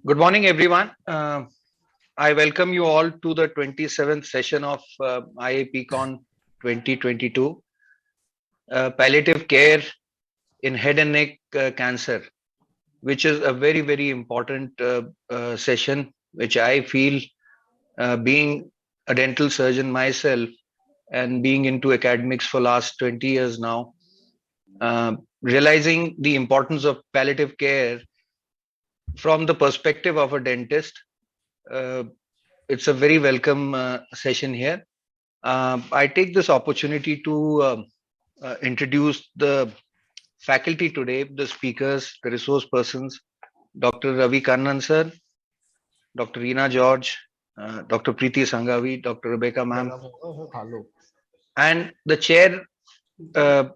Good morning, everyone. I welcome you all to the 27th session of IAPCON 2022, Palliative Care in Head and Neck Cancer, which is a very, very important session, which I feel, being a dental surgeon myself and being into academics for last 20 years now, realizing the importance of palliative care from the perspective of a dentist. Uh, it's a very welcome session here. I take this opportunity to introduce the faculty today, the speakers, the resource persons, Dr. Ravi Kannan sir, Dr. Reena George, Dr. Preeti Sanghavi, Dr. Rebecca ma'am, and the chair uh,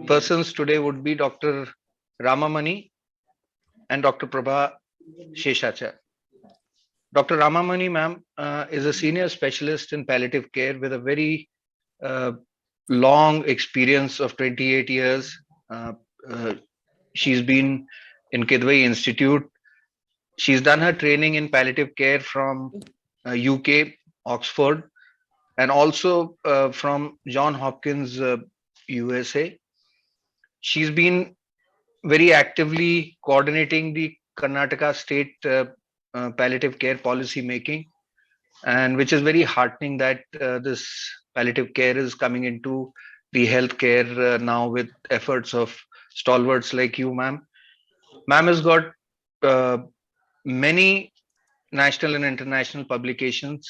persons today would be Dr. Ramamani and Dr. Prabha Sheshachar. Dr. Ramamani ma'am is a senior specialist in palliative care with a very uh, long experience of 28 years. Uh, uh, she's been in Kidwai Institute. She's done her training in palliative care from UK, Oxford, and also from John Hopkins, USA. She's been very actively coordinating the Karnataka state palliative care policy making, and which is very heartening that this palliative care is coming into the healthcare now with efforts of stalwarts like you, ma'am. Ma'am has got uh, many national and international publications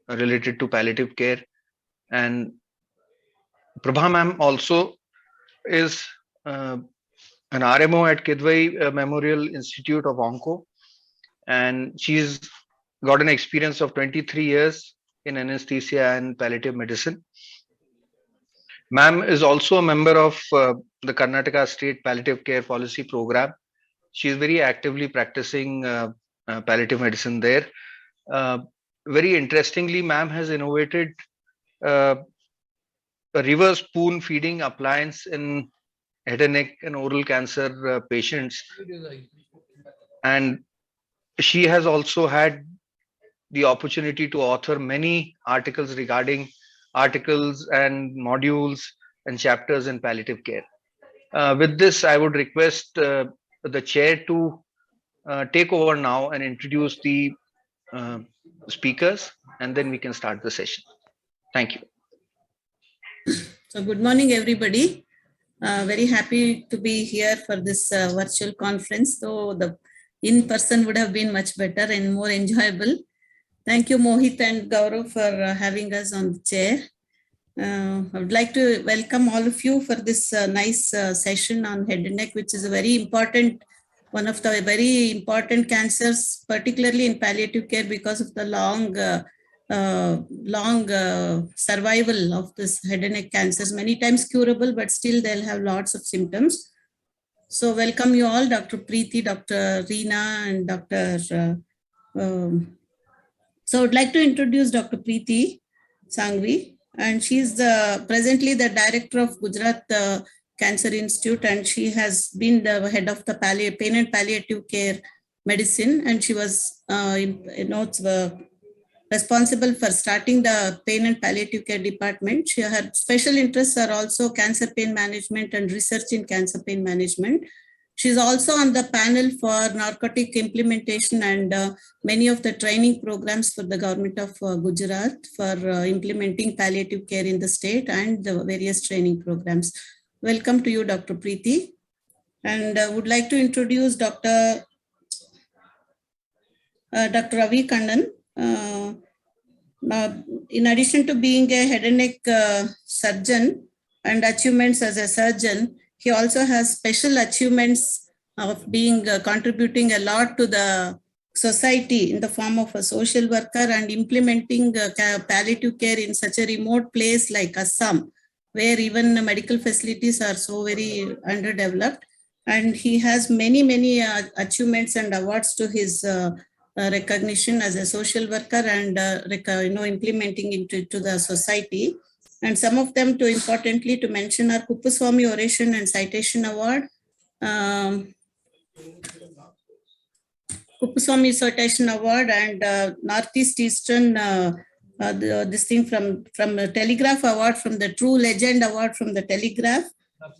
related to palliative care, and Prabha ma'am also is an RMO at Kidwai Memorial Institute of Onco, and she's got an experience of 23 years in anesthesia and palliative medicine. Ma'am is also a member of the Karnataka State Palliative Care Policy Program. She is very actively practicing palliative medicine there. Uh, Very interestingly, ma'am has innovated uh, a reverse spoon feeding appliance in head and neck and oral cancer patients, and she has also had the opportunity to author many articles regarding articles and modules and chapters in palliative care. With this, I would request the chair to take over now and introduce the uh, speakers, and then we can start the session. Thank you. So good morning, everybody. Very happy to be here for this virtual conference. So the in-person would have been much better and more enjoyable. Thank you, Mohit and Gaurav, for having us on the chair. I would like to welcome all of you for this nice session on head and neck, which is a very important, one of the very important cancers, particularly in palliative care because of the long survival of this head and neck cancers, many times curable, but still they'll have lots of symptoms. So welcome you all, Dr. Preeti, Dr. Reena, and Dr. So I would like to introduce Dr. Preeti Sanghavi, and she's presently the director of Gujarat Cancer Institute, and she has been the head of the pain and palliative care medicine, and she was responsible for starting the pain and palliative care department. Her special interests are also cancer pain management and research in cancer pain management. She's also on the panel for narcotic implementation and many of the training programs for the government of Gujarat for implementing palliative care in the state and the various training programs. Welcome to you, Dr. Preeti. And I would like to introduce Dr. Ravi Kannan. Now, in addition to being a head and neck surgeon and achievements as a surgeon, he also has special achievements of being contributing a lot to the society in the form of a social worker and implementing palliative care in such a remote place like Assam, where even medical facilities are so very underdeveloped. And he has many achievements and awards to his recognition as a social worker and implementing into the society. And some of them, too importantly to mention, are Kuppuswamy Oration and Citation Award, Kupuswamy Citation Award and Northeast Eastern this thing from Telegraph Award, from the True Legend Award from the Telegraph,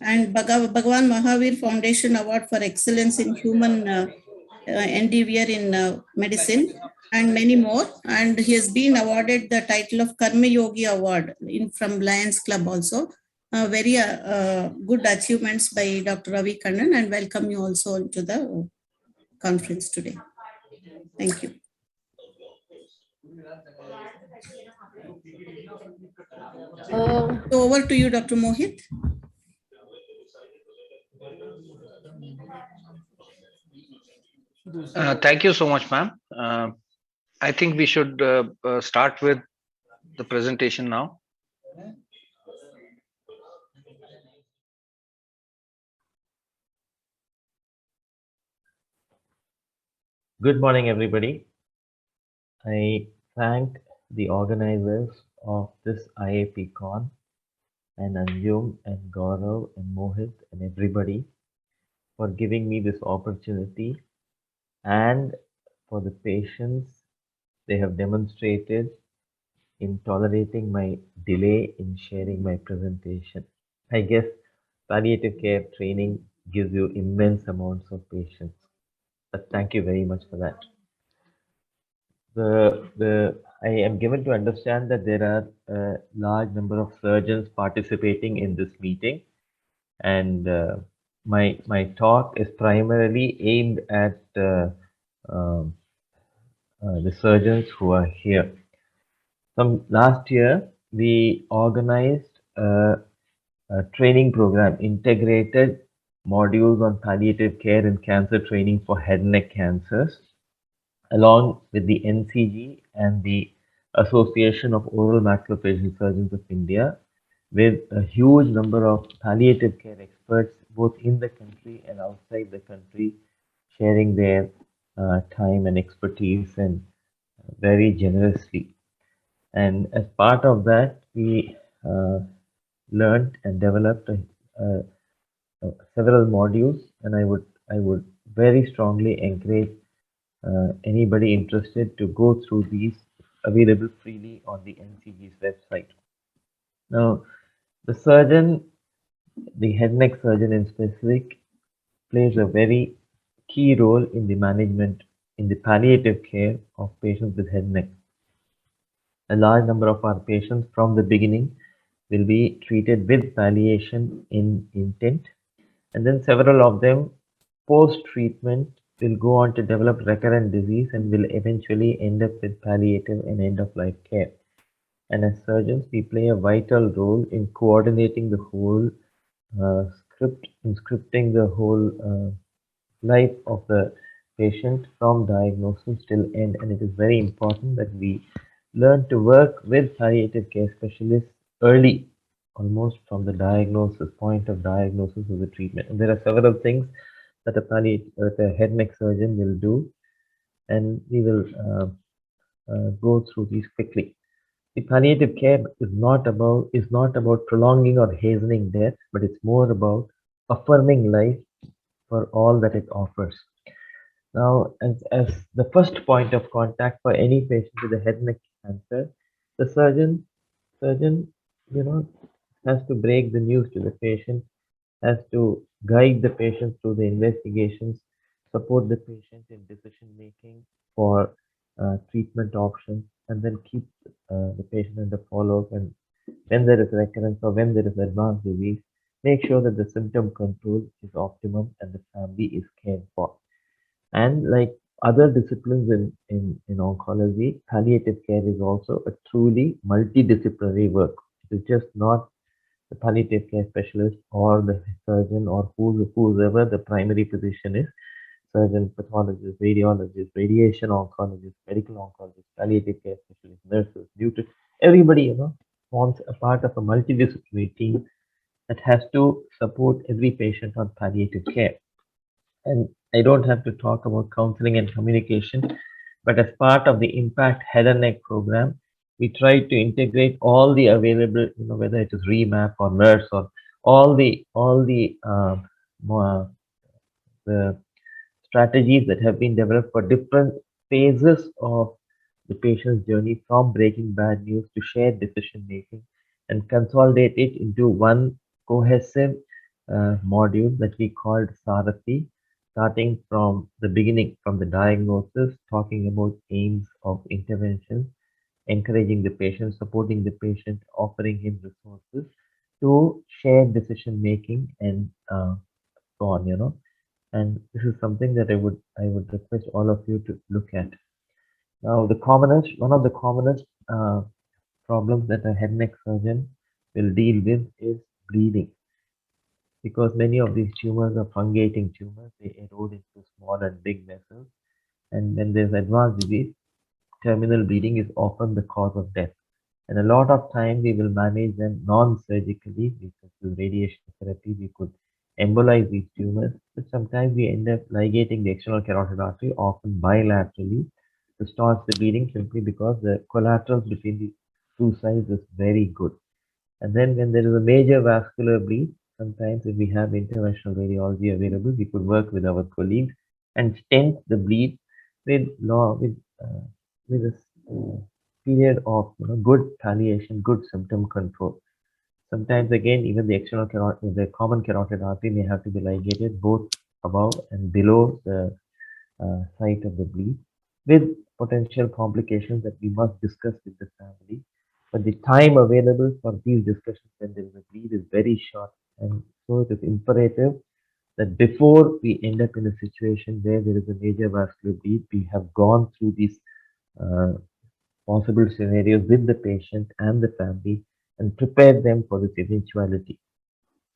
and Bhagwan Mahavir Foundation Award for Excellence in Human Endeavor in Medicine, and many more. And he has been awarded the title of Karma Yogi Award from Lions Club also. Very good achievements by Dr. Ravi Kannan, and welcome you also to the conference today. Thank you. So over to you, Dr. Mohit. Thank you so much, ma'am. I think we should start with the presentation now. Good morning, everybody. I thank the organizers of this IAPCON and Anjum and Gaurav and Mohit and everybody for giving me this opportunity and for the patience they have demonstrated in tolerating my delay in sharing my presentation. I guess palliative care training gives you immense amounts of patience. But thank you very much for that. I am given to understand that there are a large number of surgeons participating in this meeting, and my talk is primarily aimed at um, the surgeons who are here. Last year, we organized a training program, integrated modules on palliative care and cancer training for head and neck cancers, along with the NCG and the Association of Oral Maxillofacial Surgeons of India, with a huge number of palliative care experts, both in the country and outside the country, sharing their time and expertise and very generously. And as part of that, we learned and developed several modules, and I would very strongly encourage anybody interested to go through these, available freely on the NCG's website. Now, the surgeon, the head and neck surgeon in specific, plays a very key role in the management, in the palliative care of patients with head and neck. A large number of our patients from the beginning will be treated with palliation in intent, and then several of them post-treatment will go on to develop recurrent disease and will eventually end up with palliative and end-of-life care. And as surgeons, we play a vital role in coordinating the whole scripting the whole life of the patient from diagnosis till end. And it is very important that we learn to work with palliative care specialists early, almost from the diagnosis, point of diagnosis of the treatment. And there are several things that a head neck surgeon will do, and we will go through these quickly. The palliative care is not about prolonging or hastening death, but it's more about affirming life for all that it offers. Now, as the first point of contact for any patient with a head and neck cancer, the surgeon, has to break the news to the patient, has to guide the patient through the investigations, support the patient in decision making for treatment options, and then keep the patient under follow-up. And when there is recurrence or when there is advanced disease, make sure that the symptom control is optimum and the family is cared for. And like other disciplines in oncology, palliative care is also a truly multidisciplinary work. It is just not the palliative care specialist or the surgeon or whoever the primary physician is, surgeon, pathologist, radiologist, radiation oncologist, medical oncologist, palliative care specialist, nurses, nutrition, everybody, forms a part of a multidisciplinary team that has to support every patient on palliative care. And I don't have to talk about counseling and communication, but as part of the Impact Head and Neck program, we try to integrate all the available, whether it is REMAP or NURSE or all the strategies that have been developed for different phases of the patient's journey from breaking bad news to shared decision making and consolidate it into one cohesive module that we called Sarathi, starting from the beginning, from the diagnosis, talking about aims of intervention, encouraging the patient, supporting the patient, offering him resources to share decision making and so on. And this is something that I would request all of you to look at. Now, one of the commonest problems that a head and neck surgeon will deal with is bleeding, because many of these tumors are fungating tumors. They erode into small and big vessels, and when there's advanced disease, terminal bleeding is often the cause of death. And a lot of time we will manage them non-surgically. We could do radiation therapy. We could embolize these tumors. But sometimes we end up ligating the external carotid artery, often bilaterally, to staunch the bleeding simply because the collaterals between the two sides is very good. And then when there is a major vascular bleed, sometimes if we have interventional radiology available, we could work with our colleagues and stent the bleed with law with a period of good palliation, good symptom control. Sometimes again, even the common carotid artery may have to be ligated both above and below the site of the bleed, with potential complications that we must discuss with the family. But the time available for these discussions when there is a bleed is very short, and so it is imperative that before we end up in a situation where there is a major vascular bleed, we have gone through these uh, possible scenarios with the patient and the family and prepare them for this eventuality.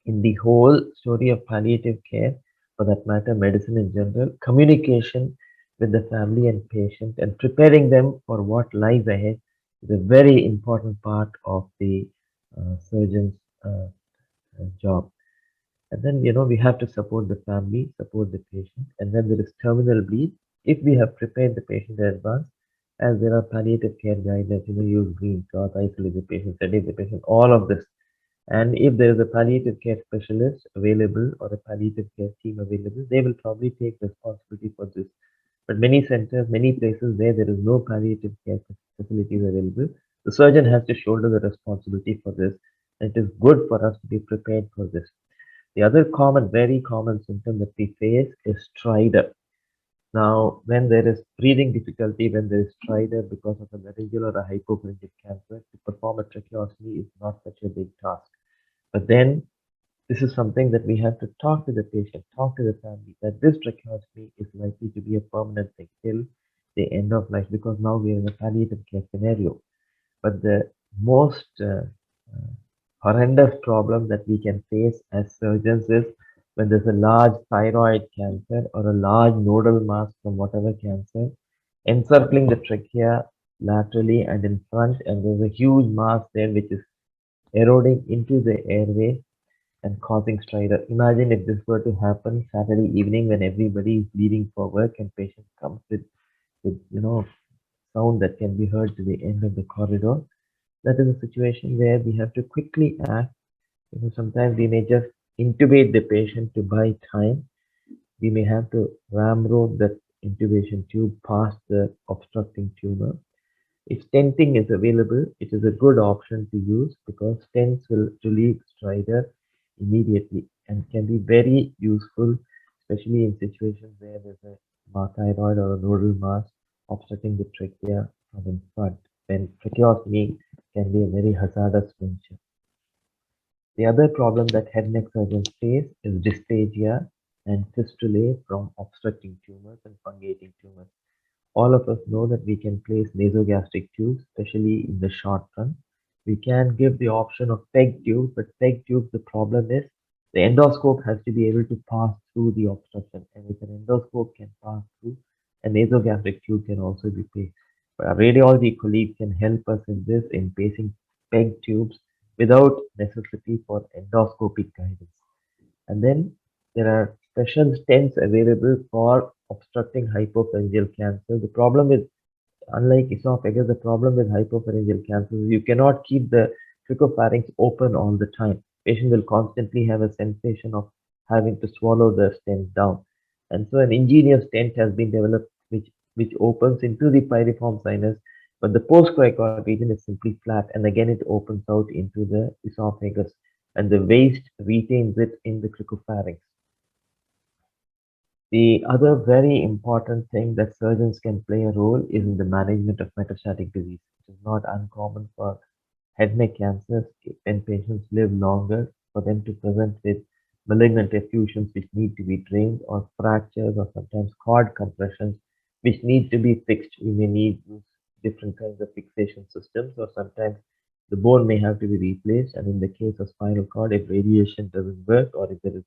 In the whole story of palliative care, for that matter, medicine in general, communication with the family and patient and preparing them for what lies ahead is a very important part of the surgeon's job. And then, we have to support the family, support the patient. And when there is terminal bleed, if we have prepared the patient in advance, as there are palliative care guidelines, use green cloth, isolate the patient, sedate the patient, all of this. And if there is a palliative care specialist available or a palliative care team available, they will probably take responsibility for this. But many centers, many places where there is no palliative care facilities available, the surgeon has to shoulder the responsibility for this. And it is good for us to be prepared for this. The other common, very common symptom that we face is stridor. Now, when there is breathing difficulty, when there is stridor because of a laryngeal or a hypopharyngeal cancer, to perform a tracheostomy is not such a big task. But then this is something that we have to talk to the patient, talk to the family, that this tracheostomy is likely to be a permanent thing till the end of life, because now we are in a palliative care scenario. But the most horrendous problem that we can face as surgeons is when there's a large thyroid cancer or a large nodal mass from whatever cancer encircling the trachea laterally and in front, and there's a huge mass there which is eroding into the airway and causing stridor. Imagine if this were to happen Saturday evening when everybody is leaving for work and patient comes with sound that can be heard to the end of the corridor. That is a situation where we have to quickly act. Sometimes we may just intubate the patient to buy time. We may have to ramrod that intubation tube past the obstructing tumor. If stenting is available, it is a good option to use because stents will relieve stridor immediately and can be very useful, especially in situations where there's a thyroid or a nodal mass obstructing the trachea from in front, when tracheostomy can be a very hazardous venture. The other problem that head and neck surgeons face is dysphagia and fistulae from obstructing tumors and fungating tumors. All of us know that we can place nasogastric tubes, especially in the short run. We can give the option of PEG tubes, but PEG tubes, the problem is the endoscope has to be able to pass through the obstruction. And if an endoscope can pass through, a nasogastric tube can also be placed. But our radiology colleagues can help us in this in placing PEG tubes without necessity for endoscopic guidance. And then there are special stents available for obstructing hypopharyngeal cancer. The problem with, unlike esophagus, the problem with hypopharyngeal cancer is you cannot keep the trachopharynx open all the time. Patient will constantly have a sensation of having to swallow the stent down. And so an ingenious stent has been developed which opens into the pyriform sinus, but the postcoracoid region is simply flat, and again it opens out into the esophagus, and the waste retains it in the cricopharynx. The other very important thing that surgeons can play a role is in the management of metastatic disease. It is not uncommon for head neck cancers when patients live longer for them to present with malignant effusions which need to be drained, or fractures, or sometimes cord compressions which need to be fixed. We may need use different kinds of fixation systems, or sometimes the bone may have to be replaced. And in the case of spinal cord, if radiation doesn't work, or if there is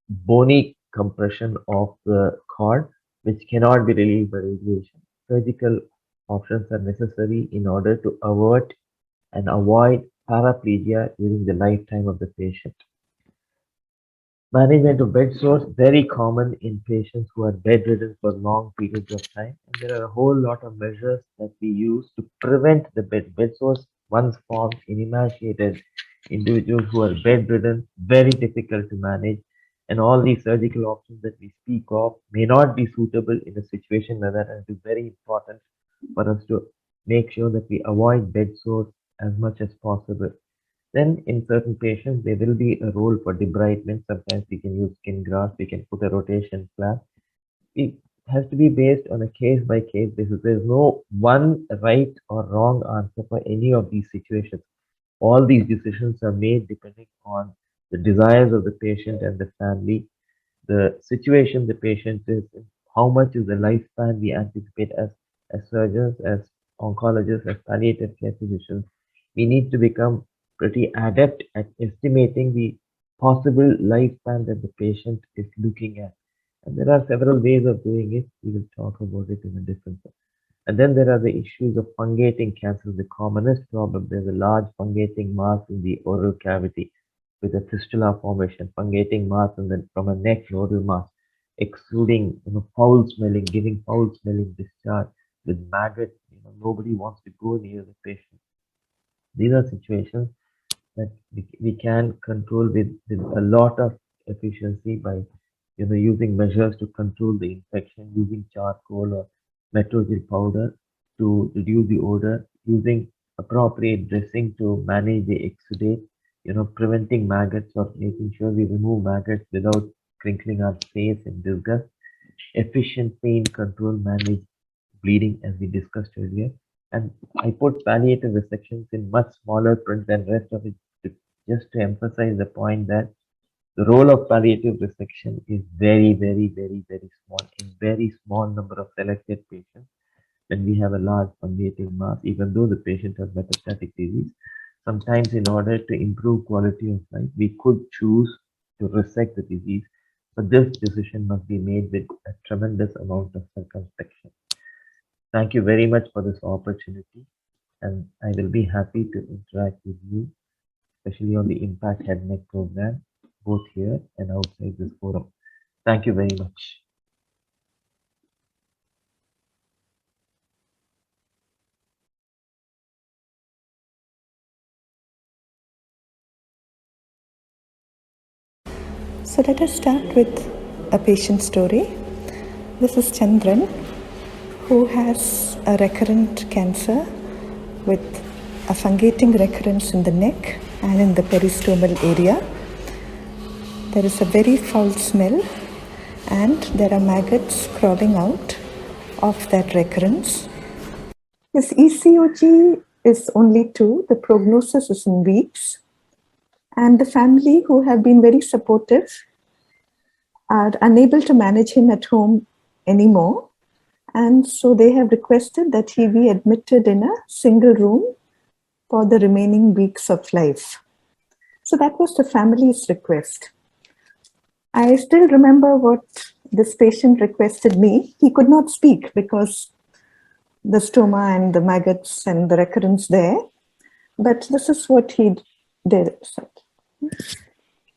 bony compression of the cord which cannot be relieved by radiation, surgical options are necessary in order to avert and avoid paraplegia during the lifetime of the patient. Management of bed sores, very common in patients who are bedridden for long periods of time. And there are a whole lot of measures that we use to prevent the bed sores once formed in emaciated individuals who are bedridden, very difficult to manage. And all these surgical options that we speak of may not be suitable in a situation like that. And it is very important for us to make sure that we avoid bed sores as much as possible. Then in certain patients, there will be a role for debridement. Sometimes we can use skin grafts, we can put a rotation flap. It has to be based on a case by case basis. There's no one right or wrong answer for any of these situations. All these decisions are made depending on the desires of the patient and the family, the situation the patient is in, how much is the lifespan we anticipate as surgeons, as oncologists, as palliative care physicians. We need to become pretty adept at estimating the possible lifespan that the patient is looking at. And there are several ways of doing it. We will talk about it in a different way. And then there are the issues of fungating cancers. The commonest problem, there's a large fungating mass in the oral cavity with a fistula formation, fungating mass, and then from a neck nodal mass, exuding, foul smelling, giving foul smelling discharge with maggots. Nobody wants to go near the patient. These are situations that we can control with a lot of efficiency by using measures to control the infection, using charcoal or metrogel powder to reduce the odor, using appropriate dressing to manage the exudate, preventing maggots or making sure we remove maggots without crinkling our face in disgust, efficient pain control, manage bleeding as we discussed earlier. And I put palliative resections in much smaller print than rest of it just to emphasize the point that the role of palliative resection is very, very, very, very small in very small number of selected patients. When we have a large fungating mass, even though the patient has metastatic disease, sometimes in order to improve quality of life, we could choose to resect the disease, but this decision must be made with a tremendous amount of circumspection. Thank you very much for this opportunity, and I will be happy to interact with you, especially on the Impact Head Neck program, both here and outside this forum. Thank you very much. So let us start with a patient story. This is Chandran, who has a recurrent cancer with a fungating recurrence in the neck and in the peristomal area. There is a very foul smell and there are maggots crawling out of that recurrence. His ECOG is only 2. The prognosis is in weeks. And the family, who have been very supportive, are unable to manage him at home anymore. And so they have requested that he be admitted in a single room for the remaining weeks of life. So that was the family's request. I still remember what this patient requested me. He could not speak because the stoma and the maggots and the recurrence there. But this is what he did.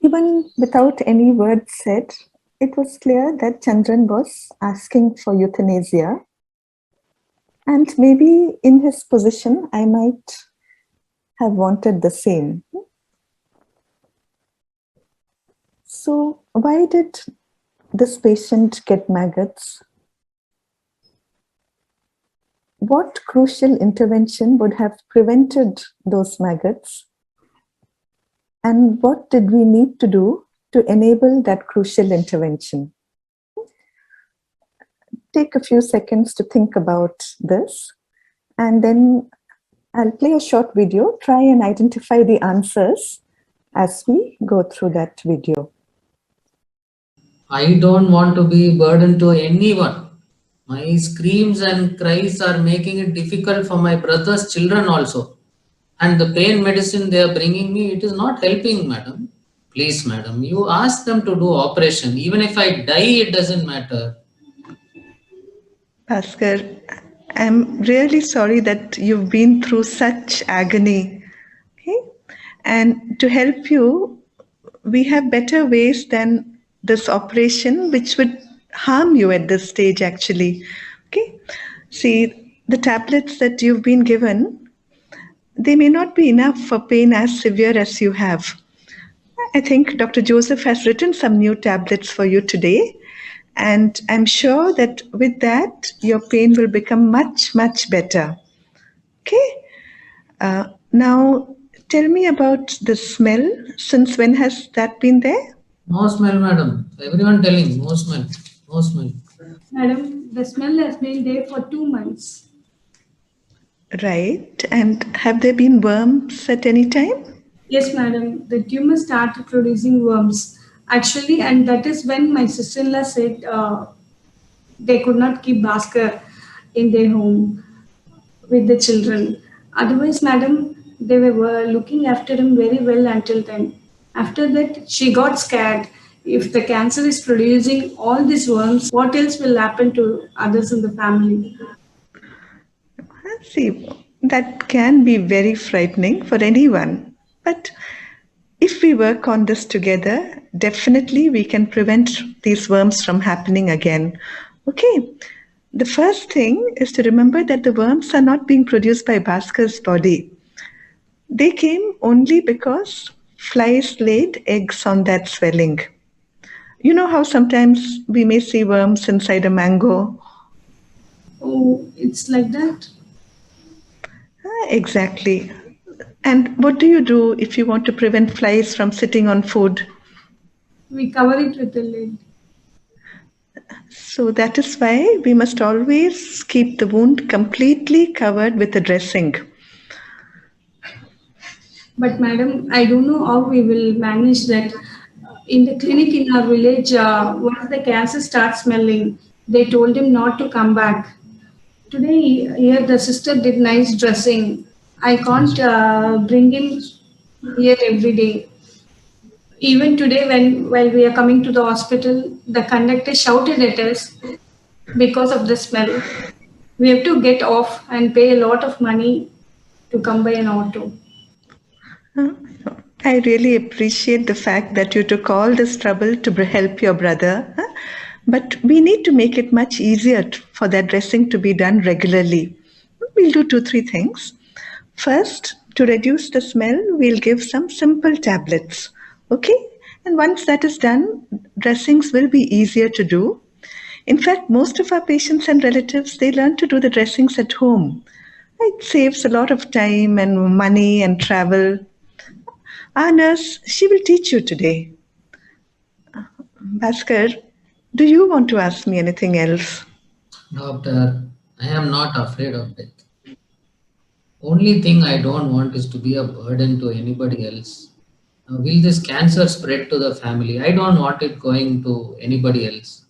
Even without any words said, it was clear that Chandran was asking for euthanasia. And maybe in his position, I might have wanted the same. So why did this patient get maggots, what crucial intervention would have prevented those maggots? And what did we need to do to enable that crucial intervention? Take a few seconds to think about this, and then I'll play a short video. Try and identify the answers as we go through that video. I don't want to be a burden to anyone. My screams and cries are making it difficult for my brother's children also. And the pain medicine they are bringing me, it is not helping, madam. Please, madam, you ask them to do operation. Even if I die, it doesn't matter. Bhaskar, I'm really sorry that you've been through such agony. Okay? And to help you, we have better ways than this operation, which would harm you at this stage, actually. Okay? See, the tablets that you've been given, they may not be enough for pain as severe as you have. I think Dr. Joseph has written some new tablets for you today. And I'm sure that with that, your pain will become much, much better. Okay? Now, tell me about the smell. Since when has that been there? No smell, madam. Everyone telling, no smell, no smell. Madam, the smell has been there for 2 months. Right. And have there been worms at any time? Yes, madam, the tumor started producing worms. Actually, and that is when my sister-in-law said they could not keep Bhaskar in their home with the children. Otherwise, madam, they were looking after him very well until then. After that, she got scared. If the cancer is producing all these worms, what else will happen to others in the family? See, that can be very frightening for anyone. But if we work on this together, definitely we can prevent these worms from happening again. Okay. The first thing is to remember that the worms are not being produced by Bhaskar's body. They came only because flies laid eggs on that swelling. You know how sometimes we may see worms inside a mango? Oh, it's like that? Exactly. And what do you do if you want to prevent flies from sitting on food? We cover it with a lid. So that is why we must always keep the wound completely covered with a dressing. But madam, I don't know how we will manage that. In the clinic in our village, once the cancer starts smelling, they told him not to come back. Today, here the sister did nice dressing. I can't bring him here every day. Even today, while we are coming to the hospital, the conductor shouted at us because of the smell. We have to get off and pay a lot of money to come by an auto. I really appreciate the fact that you took all this trouble to help your brother. But we need to make it much easier for that dressing to be done regularly. We'll do 2-3 things. First, to reduce the smell, we'll give some simple tablets. Okay? And once that is done, dressings will be easier to do. In fact, most of our patients and relatives, they learn to do the dressings at home. It saves a lot of time and money and travel. Our nurse, she will teach you today. Bhaskar, do you want to ask me anything else? Doctor, I am not afraid of death. Only thing I don't want is to be a burden to anybody else. Will this cancer spread to the family? I don't want it going to anybody else.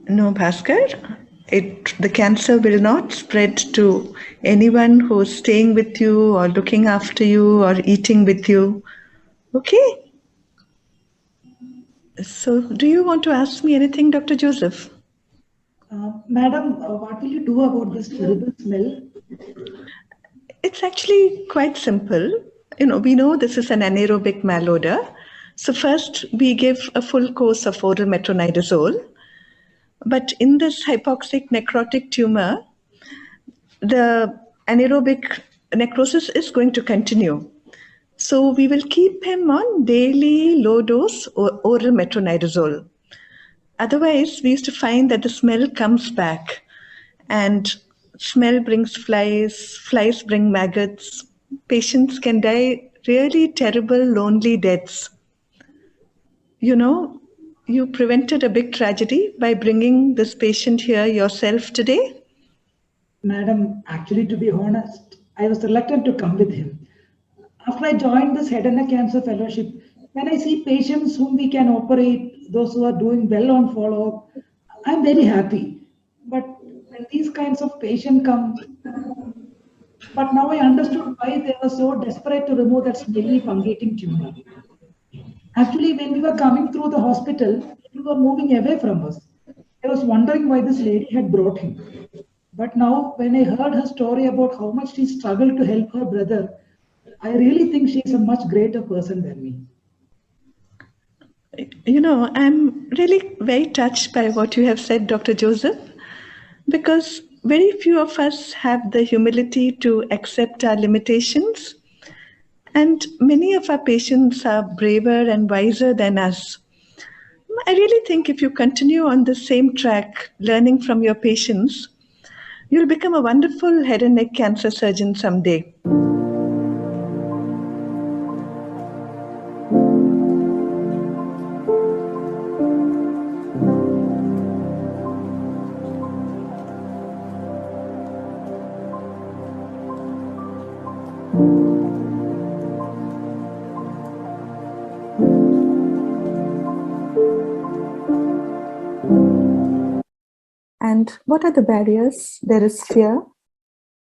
No, Bhaskar. The cancer will not spread to anyone who is staying with you or looking after you or eating with you. Okay? So, do you want to ask me anything, Dr. Joseph? Madam, what will you do about this terrible smell? It's actually quite simple. We know this is an anaerobic malodor. So first, we give a full course of oral metronidazole. But in this hypoxic necrotic tumor, the anaerobic necrosis is going to continue. So we will keep him on daily low dose oral metronidazole. Otherwise, we used to find that the smell comes back, and smell brings flies, flies bring maggots. Patients can die really terrible, lonely deaths. You know, you prevented a big tragedy by bringing this patient here yourself today. Madam, actually, to be honest, I was reluctant to come with him. After I joined this head and neck cancer fellowship, when I see patients whom we can operate, those who are doing well on follow-up, I'm very happy. But when these kinds of patients come, but now I understood why they were so desperate to remove that smelly fungating tumor. Actually, when we were coming through the hospital, people were moving away from us. I was wondering why this lady had brought him. But now, when I heard her story about how much she struggled to help her brother, I really think she's a much greater person than me. You know, I'm really very touched by what you have said, Dr. Joseph, because very few of us have the humility to accept our limitations. And many of our patients are braver and wiser than us. I really think if you continue on the same track, learning from your patients, you'll become a wonderful head and neck cancer surgeon someday. And what are the barriers? There is fear.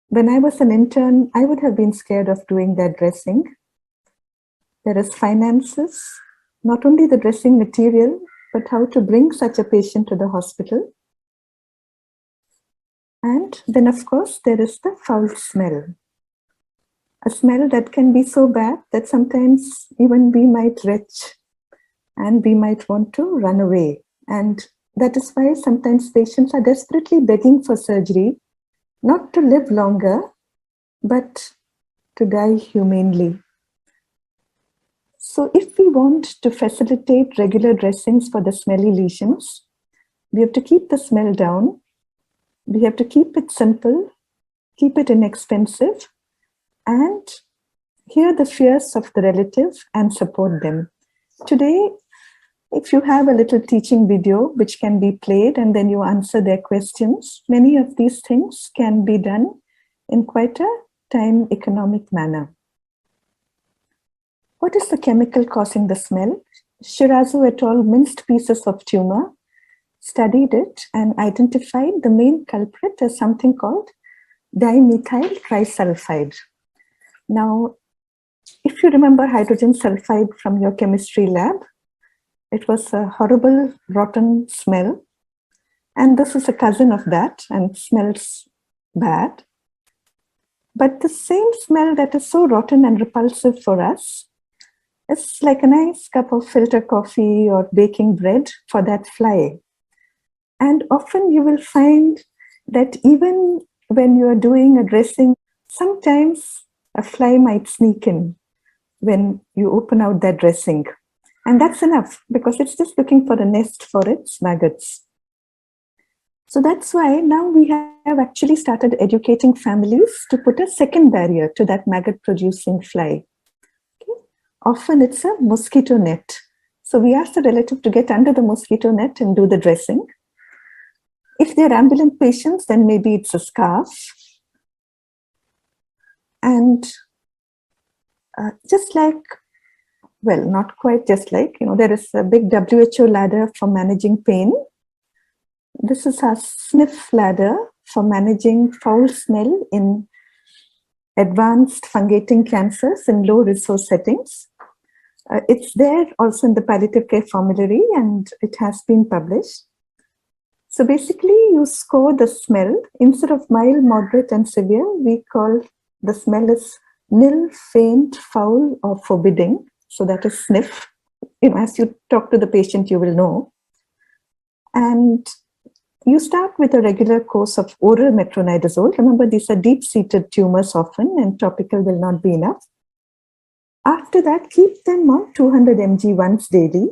When I was an intern, I would have been scared of doing that dressing. There is finances, not only the dressing material, but how to bring such a patient to the hospital. And then, of course, there is the foul smell. A smell that can be so bad that sometimes even we might retch and we might want to run away. And that is why sometimes patients are desperately begging for surgery, not to live longer, but to die humanely. So if we want to facilitate regular dressings for the smelly lesions, we have to keep the smell down. We have to keep it simple, keep it inexpensive, and hear the fears of the relative and support them. Today, if you have a little teaching video which can be played and then you answer their questions, many of these things can be done in quite a time economic manner. What is the chemical causing the smell? Shirazu et al. Minced pieces of tumor, studied it and identified the main culprit as something called dimethyl trisulfide. Now, if you remember hydrogen sulfide from your chemistry lab, it was a horrible, rotten smell. And this is a cousin of that and smells bad. But the same smell that is so rotten and repulsive for us is like a nice cup of filter coffee or baking bread for that fly. And often you will find that even when you are doing a dressing, sometimes a fly might sneak in when you open out that dressing. And that's enough because it's just looking for a nest for its maggots. So that's why now we have actually started educating families to put a second barrier to that maggot-producing fly. Okay? Often it's a mosquito net. So we ask the relative to get under the mosquito net and do the dressing. If they're ambulant patients, then maybe it's a scarf. And just like, well, not quite just like, there is a big WHO ladder for managing pain. This is our sniff ladder for managing foul smell in advanced fungating cancers in low resource settings. It's there also in the palliative care formulary and it has been published. So basically you score the smell. Instead of mild, moderate and severe, we call the smell as nil, faint, foul or forbidding. So that is sniff. As you talk to the patient, you will know. And you start with a regular course of oral metronidazole. Remember, these are deep-seated tumors often and topical will not be enough. After that, keep them on 200 mg once daily.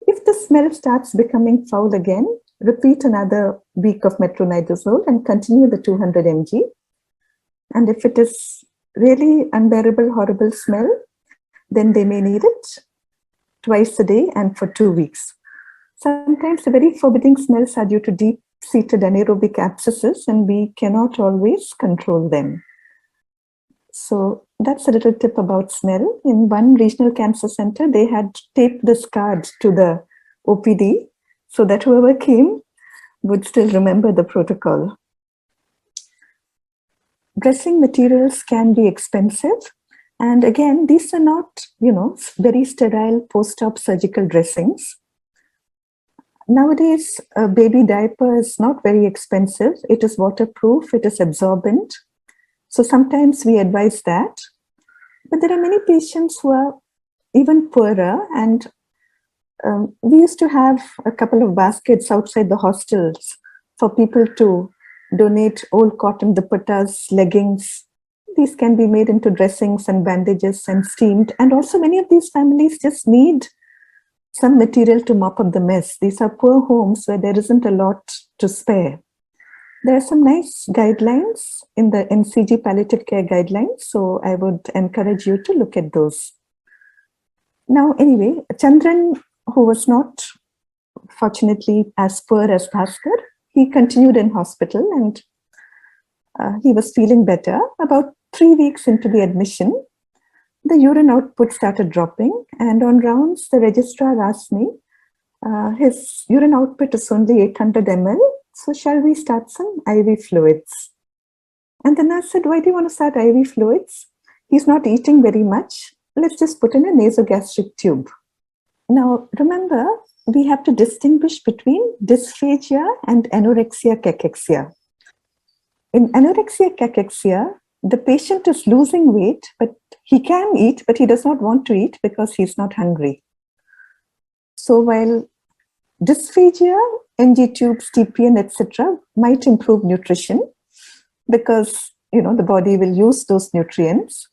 If the smell starts becoming foul again, repeat another week of metronidazole and continue the 200 mg. And if it is really unbearable, horrible smell, then they may need it twice a day and for 2 weeks. Sometimes the very forbidding smells are due to deep-seated anaerobic abscesses, and we cannot always control them. So that's a little tip about smell. In one regional cancer center, they had taped this card to the OPD so that whoever came would still remember the protocol. Dressing materials can be expensive. And again, these are not, very sterile post-op surgical dressings. Nowadays, a baby diaper is not very expensive. It is waterproof, it is absorbent. So sometimes we advise that. But there are many patients who are even poorer, and we used to have a couple of baskets outside the hostels for people to donate old cotton dupattas, leggings. These can be made into dressings and bandages and steamed. And also many of these families just need some material to mop up the mess. These are poor homes where there isn't a lot to spare. There are some nice guidelines in the NCG palliative care guidelines, so I would encourage you to look at those. Now, anyway, Chandran, who was not fortunately as poor as Bhaskar, he continued in hospital and he was feeling better. About 3 weeks into the admission, the urine output started dropping, and on rounds, the registrar asked me, his urine output is only 800 ml, so shall we start some IV fluids? And the nurse said, why do you want to start IV fluids? He's not eating very much. Let's just put in a nasogastric tube. Now, remember, we have to distinguish between dysphagia and anorexia cachexia. In anorexia cachexia, the patient is losing weight, but he can eat, but he does not want to eat because he's not hungry. So while dysphagia, NG tubes, TPN, etc., might improve nutrition because the body will use those nutrients.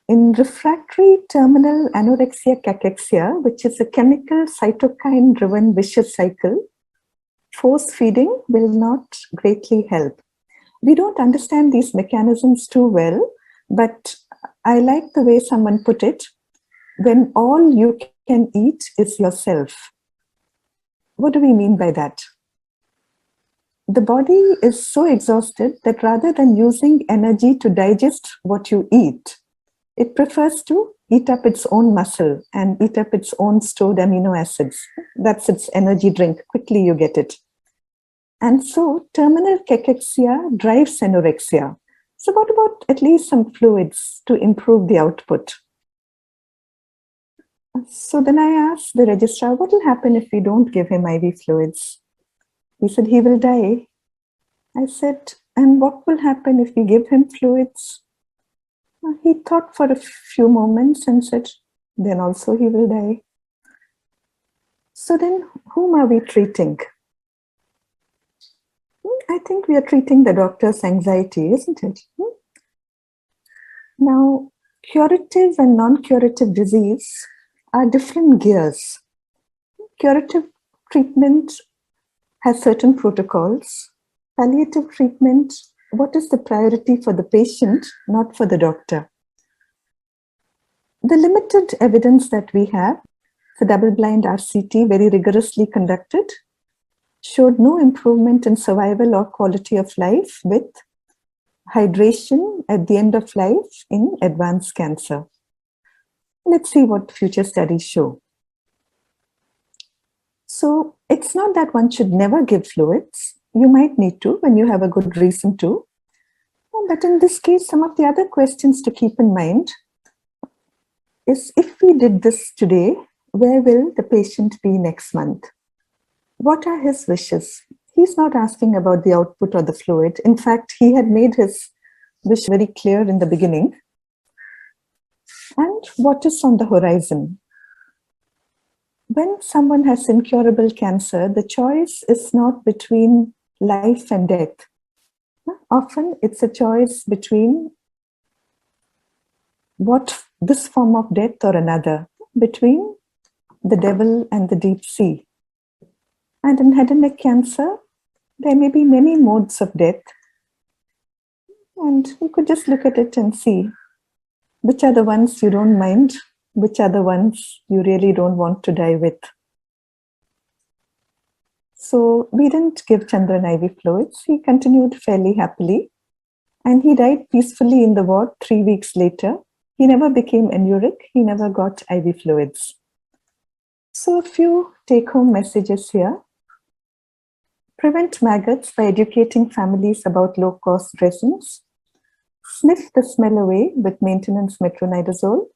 In refractory terminal anorexia cachexia, which is a chemical cytokine-driven vicious cycle, force feeding will not greatly help. We don't understand these mechanisms too well, but I like the way someone put it, when all you can eat is yourself. What do we mean by that? The body is so exhausted that rather than using energy to digest what you eat, it prefers to eat up its own muscle and eat up its own stored amino acids. That's its energy drink. Quickly you get it. And so terminal cachexia drives anorexia. So what about at least some fluids to improve the output? So then I asked the registrar, what will happen if we don't give him IV fluids? He said, he will die. I said, and what will happen if we give him fluids? He thought for a few moments and said, then also he will die. So then whom are we treating? I think we are treating the doctor's anxiety, isn't it? Now, curative and non-curative disease are different gears. Curative treatment has certain protocols. Palliative treatment, what is the priority for the patient, not for the doctor? The limited evidence that we have, the double-blind RCT, very rigorously conducted, showed no improvement in survival or quality of life with hydration at the end of life in advanced cancer. Let's see what future studies show. So it's not that one should never give fluids. You might need to when you have a good reason to. But in this case, some of the other questions to keep in mind is, if we did this today, where will the patient be next month? What are his wishes? He's not asking about the output or the fluid. In fact, he had made his wish very clear in the beginning. And what is on the horizon? When someone has incurable cancer, the choice is not between life and death. Often it's a choice between this form of death or another, between the devil and the deep sea. And in head and neck cancer, there may be many modes of death. And you could just look at it and see which are the ones you don't mind, which are the ones you really don't want to die with. So we didn't give Chandran IV fluids. He continued fairly happily. And he died peacefully in the ward 3 weeks later. He never became anuric. He never got IV fluids. So a few take-home messages here. Prevent maggots by educating families about low-cost resins. Sniff the smell away with maintenance metronidazole.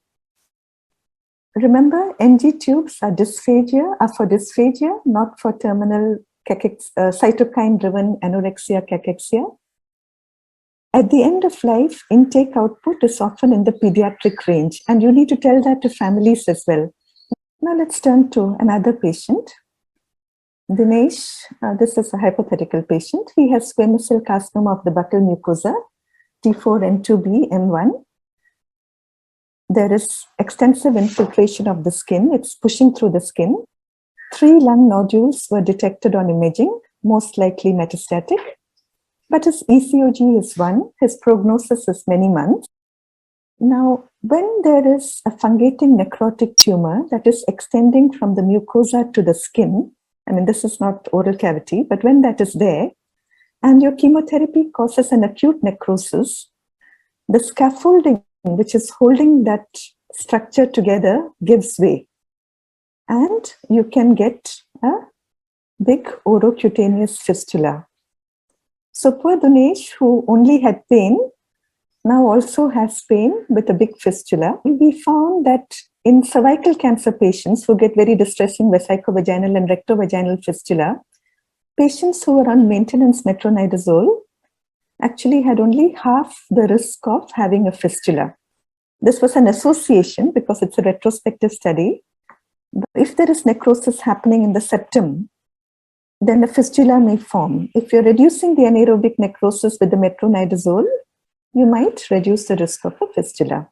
Remember, NG tubes are for dysphagia, not for terminal cytokine-driven anorexia cachexia. At the end of life, intake output is often in the pediatric range, and you need to tell that to families as well. Now let's turn to another patient. Dinesh, this is a hypothetical patient. He has squamous cell carcinoma of the buccal mucosa, T4N2B M1. There is extensive infiltration of the skin. It's pushing through the skin. 3 lung nodules were detected on imaging, most likely metastatic. But his ECOG is 1. His prognosis is many months. Now, when there is a fungating necrotic tumor that is extending from the mucosa to the skin, I mean, this is not oral cavity, but when that is there, and your chemotherapy causes an acute necrosis, the scaffolding which is holding that structure together gives way. And you can get a big orocutaneous fistula. So poor Dinesh, who only had pain, now also has pain with a big fistula. We found that in cervical cancer patients who get very distressing vesicovaginal and rectovaginal fistula, patients who were on maintenance metronidazole actually had only half the risk of having a fistula. This was an association because it's a retrospective study. But if there is necrosis happening in the septum, then a fistula may form. If you're reducing the anaerobic necrosis with the metronidazole, you might reduce the risk of a fistula.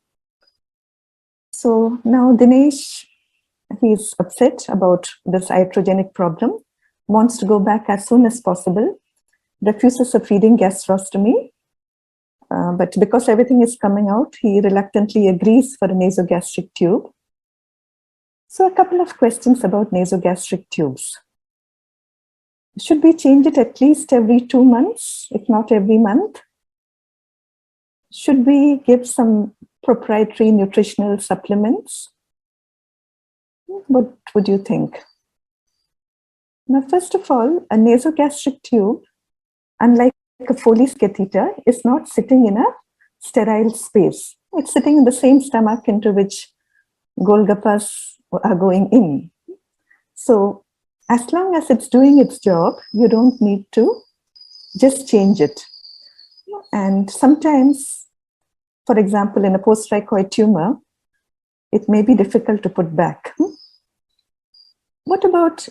So now Dinesh, he's upset about this iatrogenic problem, wants to go back as soon as possible, refuses a feeding gastrostomy, but because everything is coming out, he reluctantly agrees for a nasogastric tube. So a couple of questions about nasogastric tubes. Should we change it at least every 2 months, if not every month? Should we give some proprietary nutritional supplements? What would you think? Now, first of all, a nasogastric tube, unlike a Foley's catheter, is not sitting in a sterile space. It's sitting in the same stomach into which Golgappas are going in. So as long as it's doing its job, you don't need to just change it. And sometimes, for example, in a post-cricoid tumor, it may be difficult to put back. What about,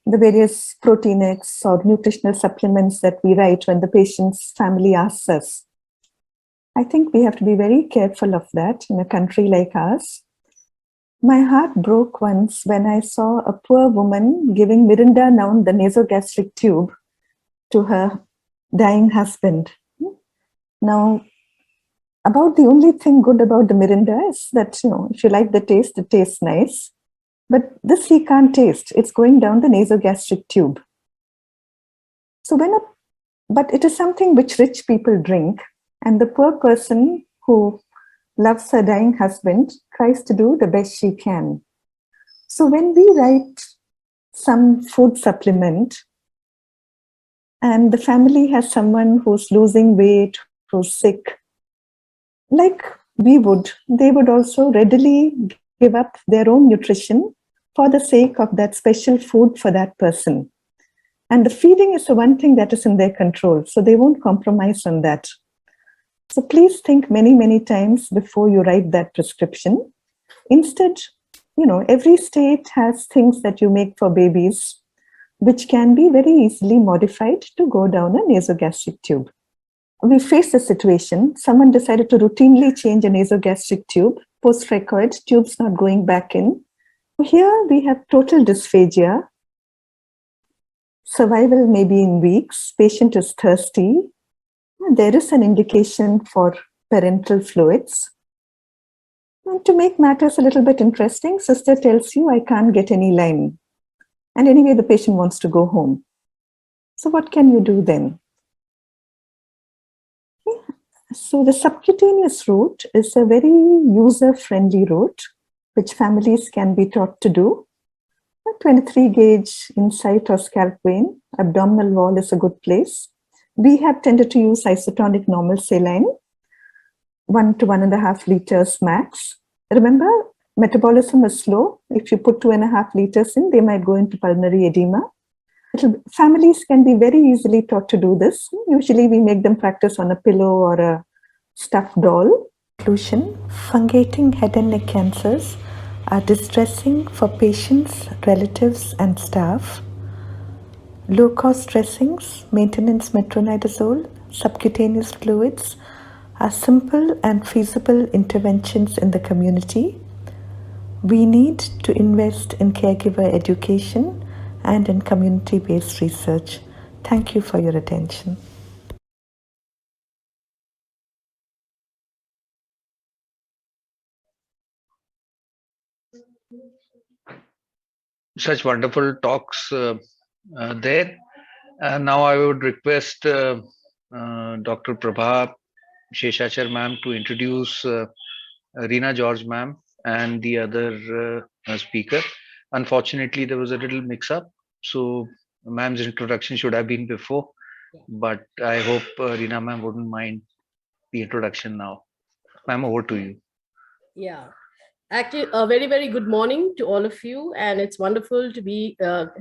the various protein X or nutritional supplements that we write when the patient's family asks us? I think we have to be very careful of that in a country like ours. My heart broke once when I saw a poor woman giving Mirinda down the nasogastric tube to her dying husband. Now, about the only thing good about the Mirinda is that, if you like the taste, it tastes nice. But this he can't taste. It's going down the nasogastric tube. So but it is something which rich people drink, and the poor person who loves her dying husband tries to do the best she can. So when we write some food supplement and the family has someone who's losing weight, who's sick, like we would, they would also readily give up their own nutrition for the sake of that special food for that person. And the feeding is the one thing that is in their control, so they won't compromise on that. So please think many, many times before you write that prescription. Instead, every state has things that you make for babies, which can be very easily modified to go down a nasogastric tube. We faced a situation, someone decided to routinely change a nasogastric tube, post-cricoid, tubes not going back in, Here we have total dysphagia. Survival may be in weeks. Patient is thirsty. There is an indication for parenteral fluids. And to make matters a little bit interesting, sister tells you, I can't get any line. And anyway, the patient wants to go home. So what can you do then? So the subcutaneous route is a very user-friendly route, which families can be taught to do. A 23 gauge insight or scalp vein, abdominal wall is a good place. We have tended to use isotonic normal saline, 1 to 1.5 liters max. Remember, metabolism is slow. If you put 2.5 liters in, they might go into pulmonary edema. Families can be very easily taught to do this. Usually we make them practice on a pillow or a stuffed doll. Conclusion, fungating head and neck cancers are distressing for patients, relatives and staff. Low-cost dressings, maintenance metronidazole, subcutaneous fluids are simple and feasible interventions in the community. We need to invest in caregiver education and in community-based research. Thank you for your attention. Such wonderful talks there. Now I would request Dr. Prabha Sheshachar ma'am to introduce Reena George ma'am and the other speaker. Unfortunately, there was a little mix-up, so ma'am's introduction should have been before, but I hope Reena ma'am wouldn't mind the introduction now. Ma'am, over to you. Yeah. Actually, a very, very good morning to all of you. And it's wonderful to be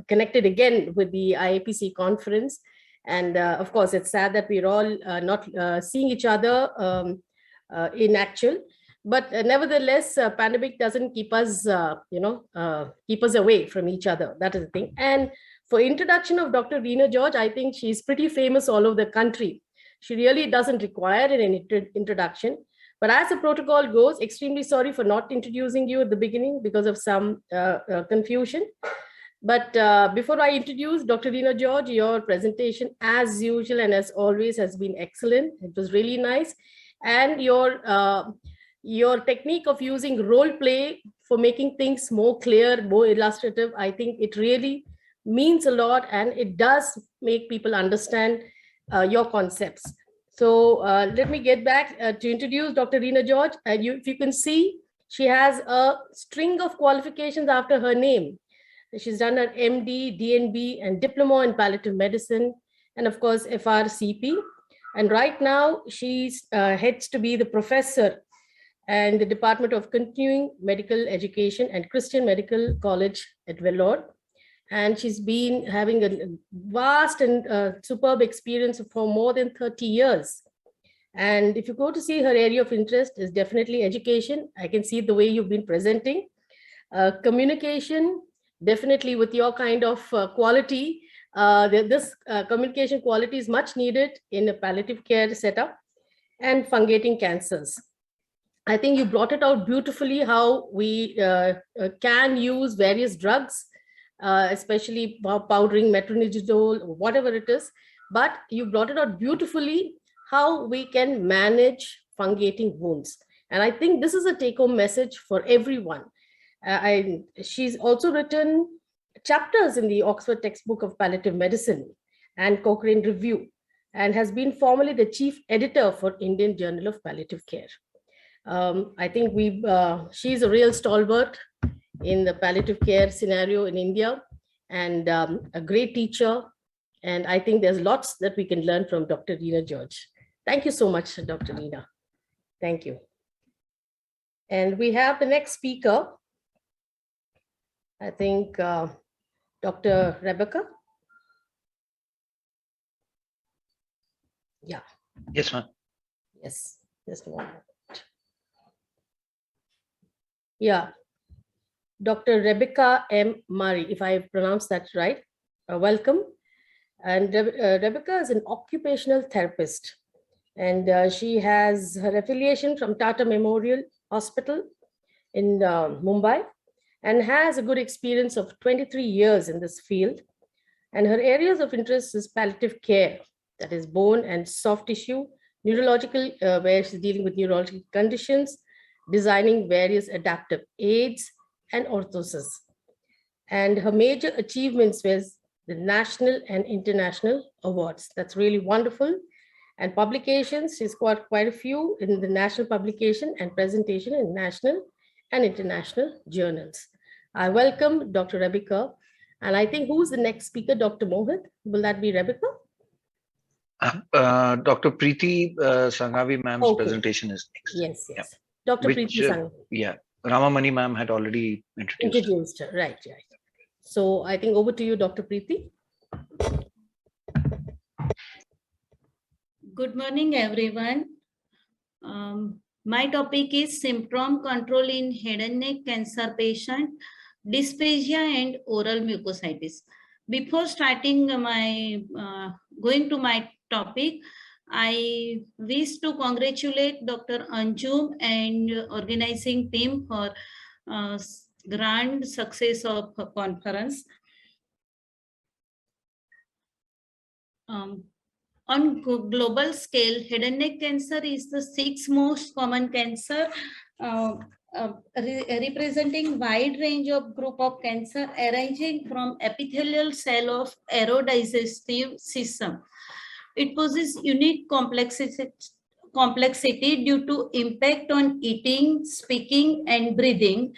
connected again with the IAPC conference. And of course, it's sad that we're all not seeing each other in actual. But nevertheless, pandemic doesn't keep us, keep us away from each other. That is the thing. And for introduction of Dr. Reena George, I think she's pretty famous all over the country. She really doesn't require an introduction. But as the protocol goes, extremely sorry for not introducing you at the beginning because of some confusion. But before I introduce Dr. Reena George, your presentation, as usual and as always, has been excellent. It was really nice. And your technique of using role play for making things more clear, more illustrative, I think it really means a lot, and it does make people understand your concepts. So let me get back to introduce Dr. Reena George. And if you can see, she has a string of qualifications after her name. She's done her MD, DNB, and Diploma in Palliative Medicine, and of course, FRCP. And right now, she heads to be the professor and the Department of Continuing Medical Education at Christian Medical College at Vellore. And she's been having a vast and superb experience for more than 30 years. And if you go to see, her area of interest is definitely education. I can see the way you've been presenting. Communication, definitely with your kind of quality. This communication quality is much needed in a palliative care setup. And fungating cancers. I think you brought it out beautifully how we can use various drugs, especially powdering, metronidazole, whatever it is. But you brought it out beautifully how we can manage fungating wounds. And I think this is a take-home message for everyone. She's also written chapters in the Oxford textbook of palliative medicine and Cochrane Review, and has been formerly the chief editor for Indian Journal of Palliative Care. I think she's a real stalwart in the palliative care scenario in India, and a great teacher. And I think there's lots that we can learn from Dr. Reena George. Thank you so much, Dr. Reena. Thank you. And we have the next speaker, I think Dr. Rebecca. Yeah. Yes, ma'am. Yes, just one moment. Yeah, Dr. Rebecca M. Murray, if I pronounced that right, welcome. And Rebecca is an occupational therapist, and she has her affiliation from Tata Memorial Hospital in Mumbai, and has a good experience of 23 years in this field. And her areas of interest is palliative care, that is bone and soft tissue, neurological, where she's dealing with neurological conditions, designing various adaptive aids, and orthosis. And her major achievements was the national and international awards. That's really wonderful. And publications, she's got quite a few in the national publication and presentation in national and international journals. I welcome Dr. Rebecca. And I think who's the next speaker, Dr. Mohit? Will that be Rebecca? Dr. Preeti Sanghavi ma'am's presentation is next. Yes, yes. Yeah. Dr. Preeti Sanghavi. Yeah, Ramamani ma'am had already introduced her. Right, right. So I think over to you, Dr. Preeti. Good morning, everyone. My topic is symptom control in head and neck cancer patient, dysphagia and oral mucositis. Before starting going to my topic, I wish to congratulate Dr. Anjum and organizing team for grand success of conference. On global scale, head and neck cancer is the 6th most common cancer, representing wide range of group of cancer arising from epithelial cell of aerodigestive system. It poses unique complexity due to impact on eating, speaking, and breathing.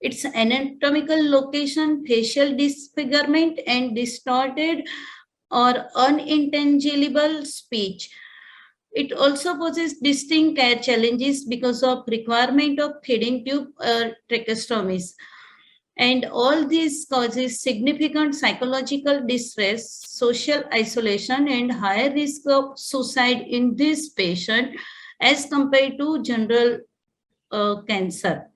Its anatomical location, facial disfigurement, and distorted or unintelligible speech. It also poses distinct care challenges because of requirement of feeding tube tracheostomies. And all this causes significant psychological distress, social isolation, and higher risk of suicide in this patient as compared to general cancer.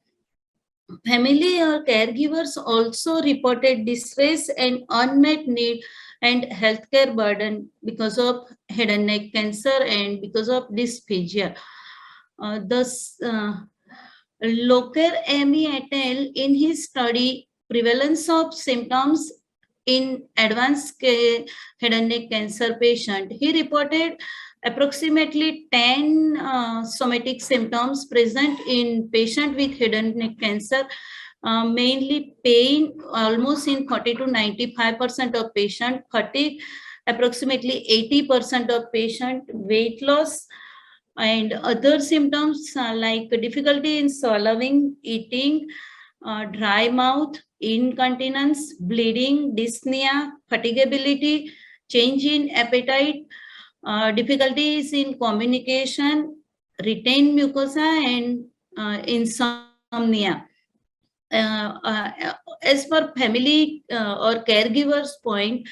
Family or caregivers also reported distress and unmet need and healthcare burden because of head and neck cancer and because of dysphagia. Loker Amy et al. In his study, Prevalence of Symptoms in Advanced Head and Neck Cancer Patient, he reported approximately 10 somatic symptoms present in patient with head and neck cancer, mainly pain almost in 40 to 95% of patient, fatigue approximately 80% of patient, weight loss, and other symptoms like difficulty in swallowing, eating, dry mouth, incontinence, bleeding, dyspnea, fatigability, change in appetite, difficulties in communication, retained mucosa, and insomnia. As per family or caregiver's point,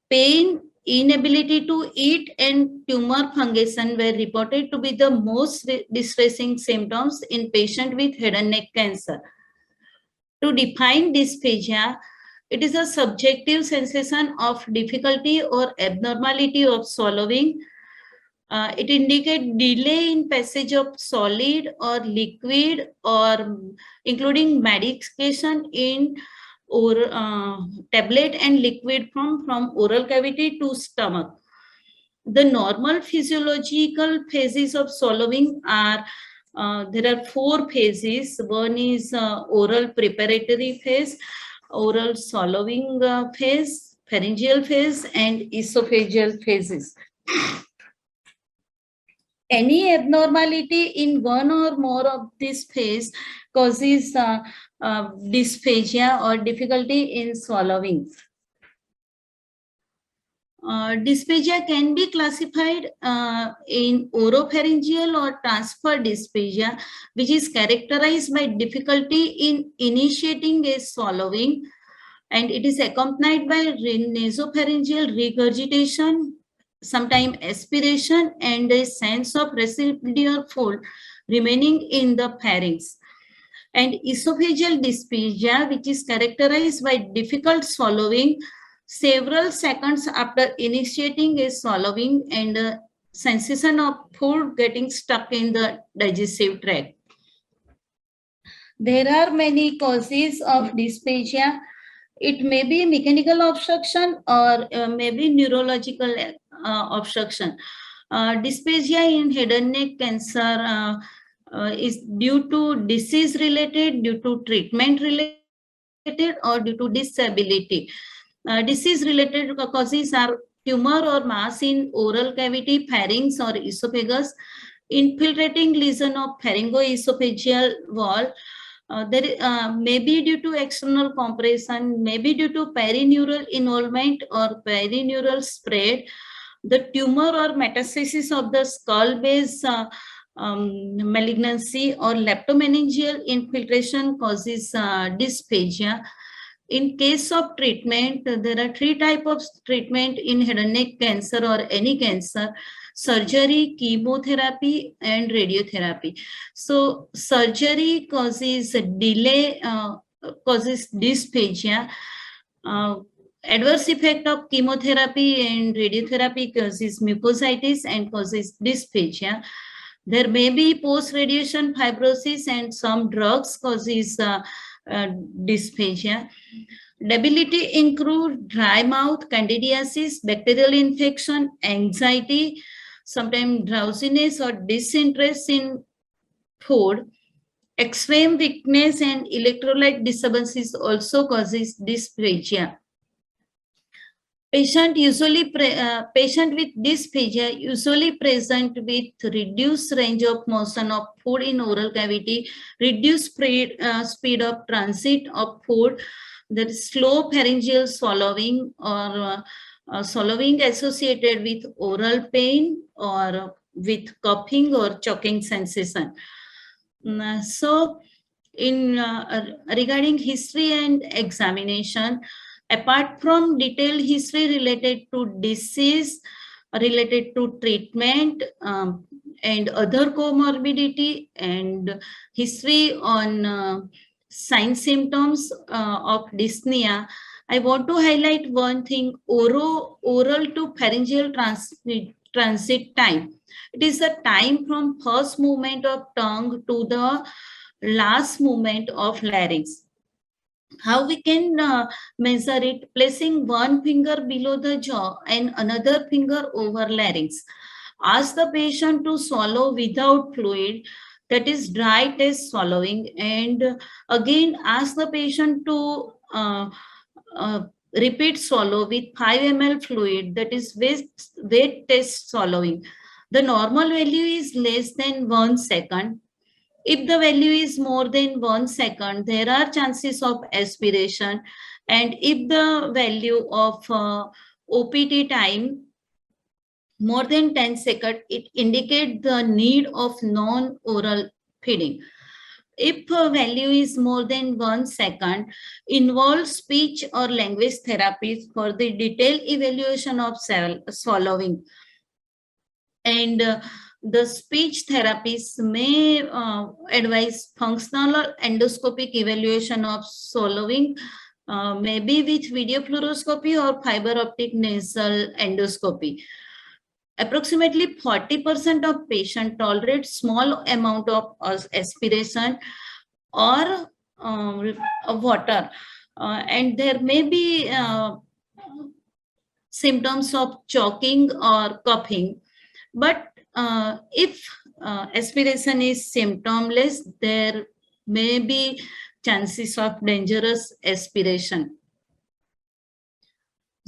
pain, inability to eat, and tumor fungation were reported to be the most distressing symptoms in patients with head and neck cancer. To define dysphagia, it is a subjective sensation of difficulty or abnormality of swallowing. It indicates delay in passage of solid or liquid, or including medication in or tablet and liquid from oral cavity to stomach. The normal physiological phases of swallowing are, there are 4 phases. One is oral preparatory phase, oral swallowing phase, pharyngeal phase, and esophageal phases. Any abnormality in one or more of this phase causes dysphagia or difficulty in swallowing. Dysphagia can be classified in oropharyngeal or transfer dysphagia, which is characterized by difficulty in initiating a swallowing, and it is accompanied by nasopharyngeal regurgitation, sometimes aspiration, and a sense of residual food remaining in the pharynx. And esophageal dysphagia, which is characterized by difficult swallowing several seconds after initiating a swallowing, and a sensation of food getting stuck in the digestive tract. There are many causes of dysphagia. It may be mechanical obstruction or maybe neurological obstruction. Dysphagia in head and neck cancer is due to disease related, due to treatment related, or due to disability. Disease related causes are tumor or mass in oral cavity, pharynx or esophagus, infiltrating lesion of pharyngoesophageal wall. May be due to external compression, may be due to perineural involvement or perineural spread. The tumor or metastasis of the skull base malignancy or leptomeningeal infiltration causes dysphagia. In case of treatment, there are 3 types of treatment in head and neck cancer or any cancer: surgery, chemotherapy, and radiotherapy. So surgery causes delay, causes dysphagia. Adverse effect of chemotherapy and radiotherapy causes mucositis and causes dysphagia. There may be post-radiation fibrosis and some drugs causes dysphagia. Debility include dry mouth, candidiasis, bacterial infection, anxiety, sometimes drowsiness or disinterest in food. Extreme weakness and electrolyte disturbances also causes dysphagia. Patient with dysphagia usually present with reduced range of motion of food in oral cavity, reduced speed of transit of food, there is slow pharyngeal swallowing or swallowing associated with oral pain or with coughing or choking sensation. So, regarding history and examination, apart from detailed history related to disease, related to treatment, and other comorbidity, and history on signs symptoms of dyspnea, I want to highlight one thing: oral to pharyngeal transit time. It is the time from first movement of tongue to the last movement of larynx. How we can measure it? Placing one finger below the jaw and another finger over larynx. Ask the patient to swallow without fluid, that is dry test swallowing, and again ask the patient to repeat swallow with 5 ml fluid, that is wet test swallowing. The normal value is less than 1 second. If the value is more than 1 second, there are chances of aspiration. And if the value of OPT time more than 10 seconds, it indicates the need of non-oral feeding. If a value is more than 1 second, involve speech or language therapies for the detailed evaluation of swallowing. And the speech therapists may advise functional or endoscopic evaluation of swallowing, maybe with video fluoroscopy or fiber optic nasal endoscopy. Approximately 40% of patients tolerate small amount of aspiration or water, and there may be symptoms of choking or coughing. But if aspiration is symptomless, there may be chances of dangerous aspiration.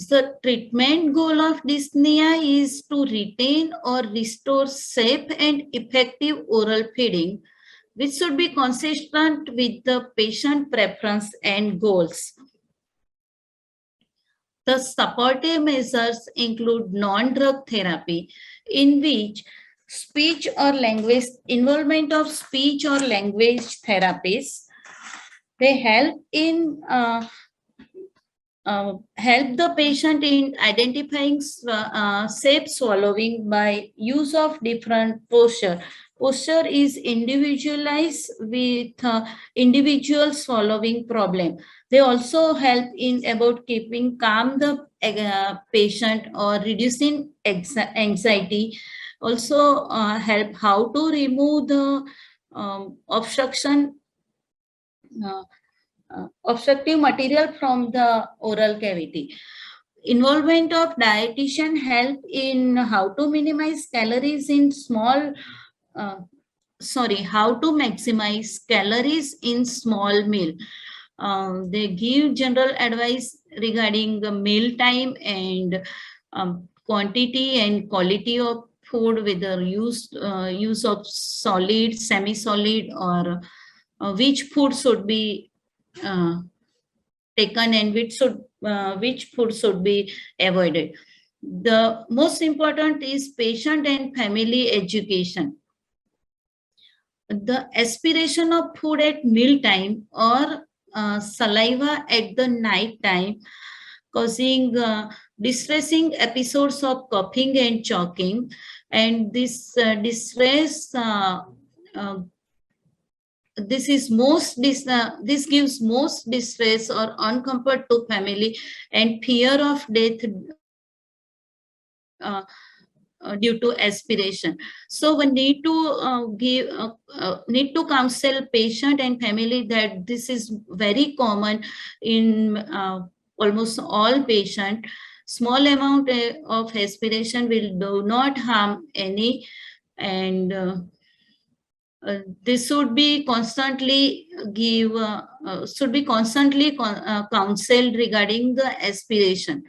The treatment goal of dyspnea is to retain or restore safe and effective oral feeding, which should be consistent with the patient preference and goals. The supportive measures include non-drug therapy, in which speech or language involvement of speech or language therapies, they help in help the patient in identifying safe swallowing by use of different posture. Posture is individualized with individual swallowing problem. They also help in about keeping calm the patient or reducing anxiety. Also help how to remove the obstruction obstructive material from the oral cavity. Involvement of dietitian help in how to minimize calories in how to maximize calories in small meal. They give general advice regarding the meal time and quantity and quality of food, whether use of solid, semi-solid, or which food should be taken and which food should be avoided. The most important is patient and family education. The aspiration of food at meal time or saliva at the night time causing distressing episodes of coughing and choking, and this distress this gives most distress or uncomfort to family and fear of death due to aspiration. So we need to need to counsel patient and family that this is very common in almost all patient. Small amount of aspiration will do not harm any, and this should be constantly counseled regarding the aspiration.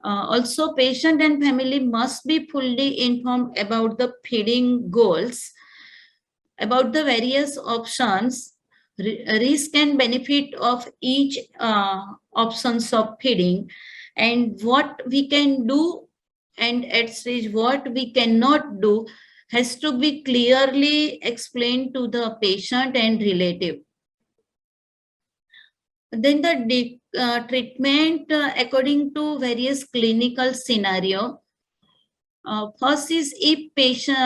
Also, patient and family must be fully informed about the feeding goals, about the various options, risk and benefit of each options of feeding, and what we can do, and at stage what we cannot do has to be clearly explained to the patient and relative. Then the treatment according to various clinical scenario. First is if patient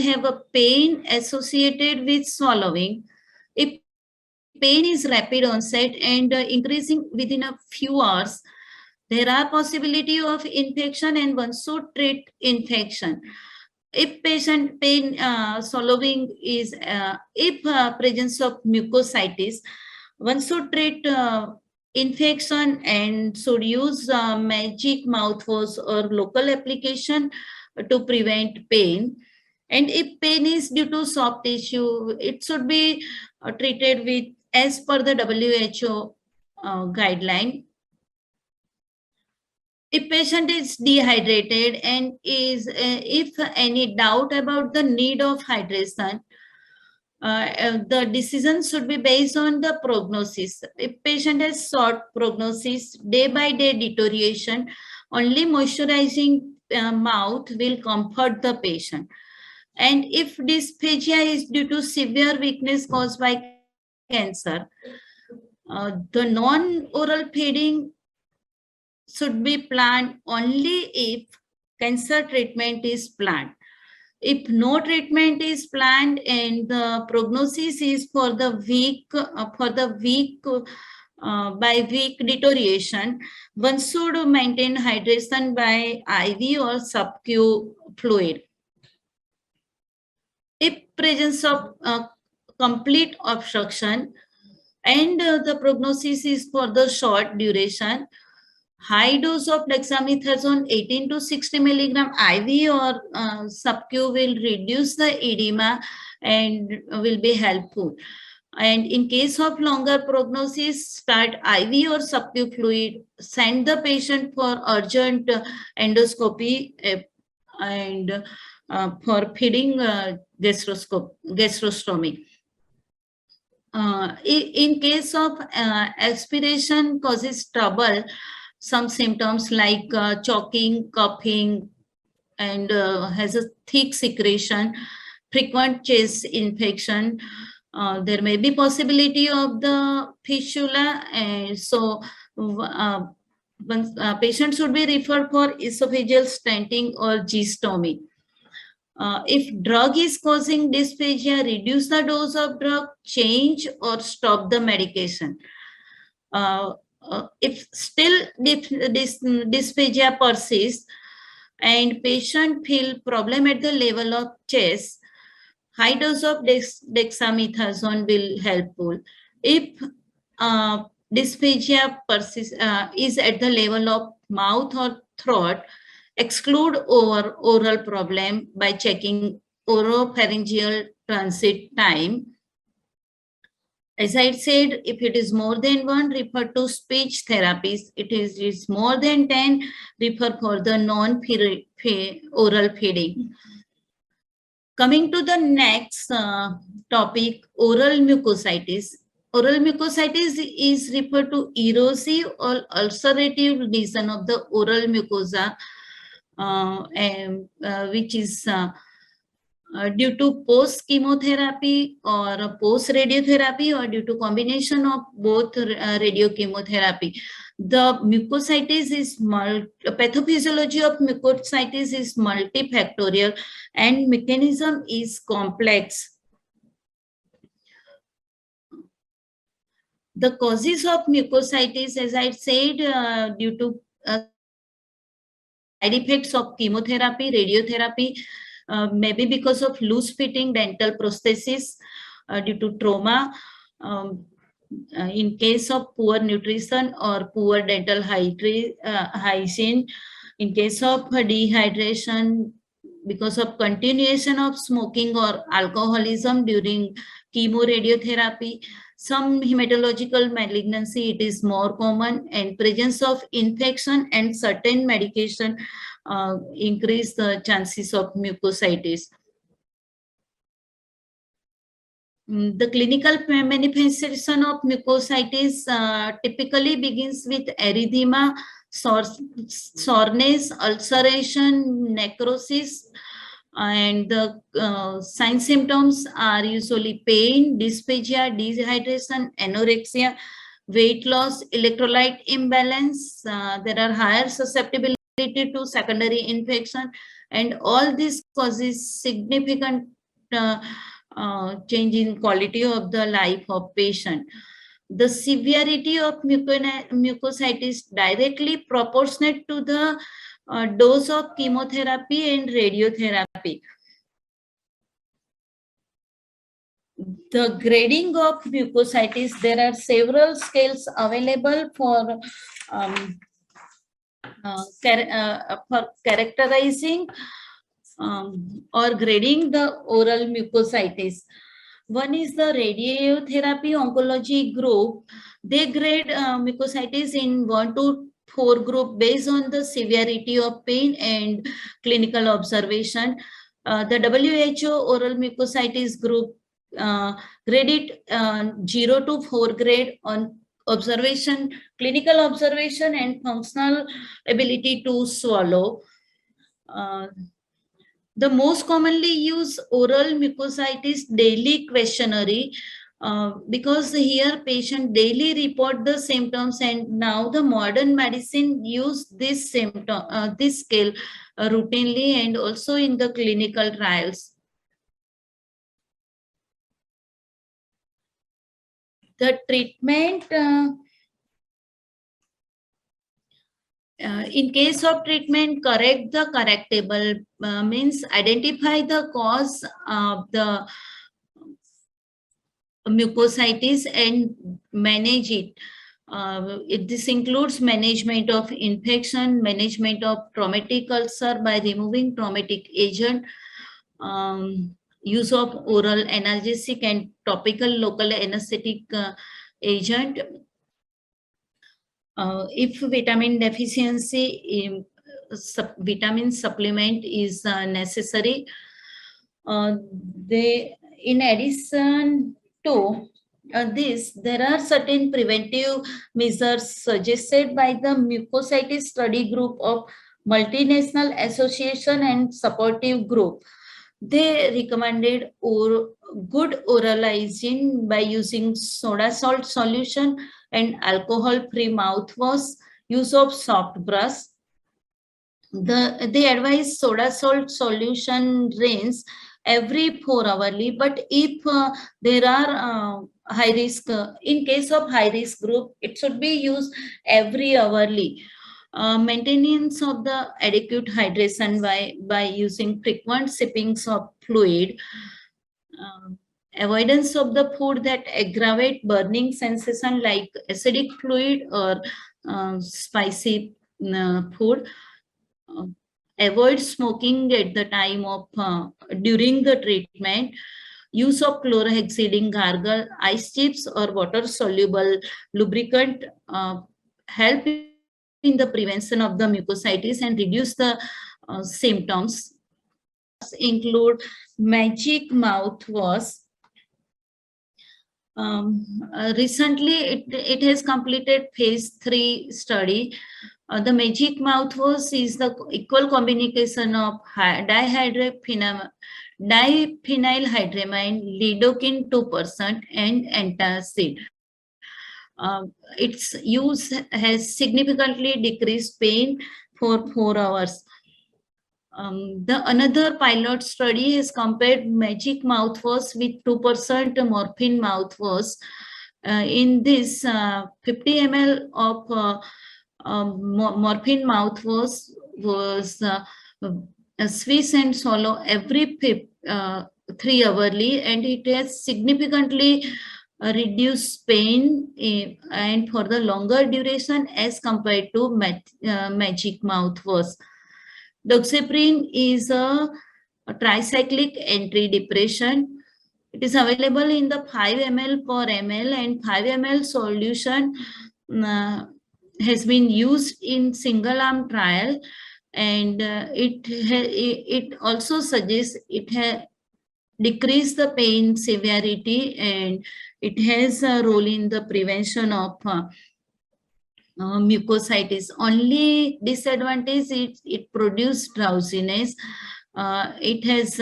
have a pain associated with swallowing. If pain is rapid onset and increasing within a few hours, there are possibility of infection and one should treat infection. If patient pain swallowing is presence of mucositis, one should treat infection and should use magic mouthwash or local application to prevent pain. And if pain is due to soft tissue, it should be treated with as per the WHO guideline. If patient is dehydrated and is if any doubt about the need of hydration, the decision should be based on the prognosis. If patient has short prognosis, day by day deterioration, only moisturizing mouth will comfort the patient. And if dysphagia is due to severe weakness caused by cancer, the non-oral feeding should be planned only if cancer treatment is planned. If no treatment is planned and the prognosis is for the weak by weak deterioration, one should maintain hydration by IV or sub-Q fluid. If presence of complete obstruction and the prognosis is for the short duration, high dose of dexamethasone 18 to 60 milligram IV or sub-Q will reduce the edema and will be helpful. And in case of longer prognosis, start IV or sub-Q fluid, send the patient for urgent endoscopy and for feeding gastrostomy. In case of aspiration causes trouble, some symptoms like choking, coughing, and has a thick secretion, frequent chest infection. There may be possibility of the fistula, and so patient should be referred for esophageal stenting or G-stomy. If drug is causing dysphagia, reduce the dose of drug, change or stop the medication. If still dysphagia persists and patient feel problem at the level of chest, high dose of dexamethasone will helpful. If dysphagia is at the level of mouth or throat, exclude oral problem by checking oropharyngeal transit time. As I said, if it is more than 1, refer to speech therapies. It is more than 10, refer for the non-oral feeding. Coming to the next topic, oral mucositis. Oral mucositis is referred to erosive or ulcerative lesion of the oral mucosa, which is due to post-chemotherapy or post-radiotherapy or due to combination of both radiochemotherapy. The mucositis is pathophysiology of mucositis is multifactorial and mechanism is complex. The causes of mucositis, as I said, due to side effects of chemotherapy, radiotherapy, maybe because of loose fitting dental prosthesis, due to trauma, in case of poor nutrition or poor dental hygiene, in case of dehydration, because of continuation of smoking or alcoholism during chemoradiotherapy, some hematological malignancy, it is more common, and presence of infection and certain medication increase the chances of mucositis. The clinical manifestation of mucositis typically begins with erythema, soreness, ulceration, necrosis, and the sign symptoms are usually pain, dysphagia, dehydration, anorexia, weight loss, electrolyte imbalance. There are higher susceptibility to secondary infection, and all this causes significant change in quality of the life of patient. The severity of mucositis directly proportionate to the dose of chemotherapy and radiotherapy. The grading of mucositis, there are several scales available for characterizing or grading the oral mucositis. One is the radiotherapy oncology group. They grade mucositis in 1 to 4 group based on the severity of pain and clinical observation. The WHO oral mucositis group grade it 0 to 4 grade on observation, clinical observation, and functional ability to swallow. The most commonly used oral mucositis daily questionnaire, because here patient daily report the symptoms, and now the modern medicine use this symptom, this scale routinely and also in the clinical trials. The treatment, in case of treatment, correct the correctable, means identify the cause of the mucositis and manage it. This includes management of infection, management of traumatic ulcer by removing traumatic agent, use of oral analgesic and topical local anesthetic agent. If vitamin deficiency, vitamin supplement is necessary. In addition to this, there are certain preventive measures suggested by the mucositis study group of multinational association and supportive group. They recommended good oral hygiene by using soda salt solution and alcohol-free mouthwash, use of soft brush. They advise soda salt solution rinse every 4 hourly, but if there are high risk, in case of high risk group, it should be used every hourly. Maintenance of the adequate hydration by using frequent sippings of fluid. avoidance of the food that aggravate burning sensation like acidic fluid or spicy food. Uh, Avoid smoking at the time of during the treatment. Use of chlorhexidine gargle, ice chips or water soluble lubricant help in the prevention of the mucositis and reduce the symptoms. Include magic mouthwash. Recently, it has completed phase 3 study. The magic mouthwash is the equal combination of diphenylhydramine, lidocaine 2%, and antacid. Its use has significantly decreased pain for 4 hours. The another pilot study has compared magic mouthwash with 2% morphine mouthwash. In this, 50 ml of morphine mouthwash was squeeze and swallow every 3 hourly, and it has significantly reduced pain and for the longer duration as compared to magic mouthwash. Doxycycline is a tricyclic antidepressant. It is available in the 5 ml per ml, and 5 ml solution has been used in single arm trial, and it also suggests it decrease the pain severity, and it has a role in the prevention of mucositis. Only disadvantage, it produces drowsiness. It has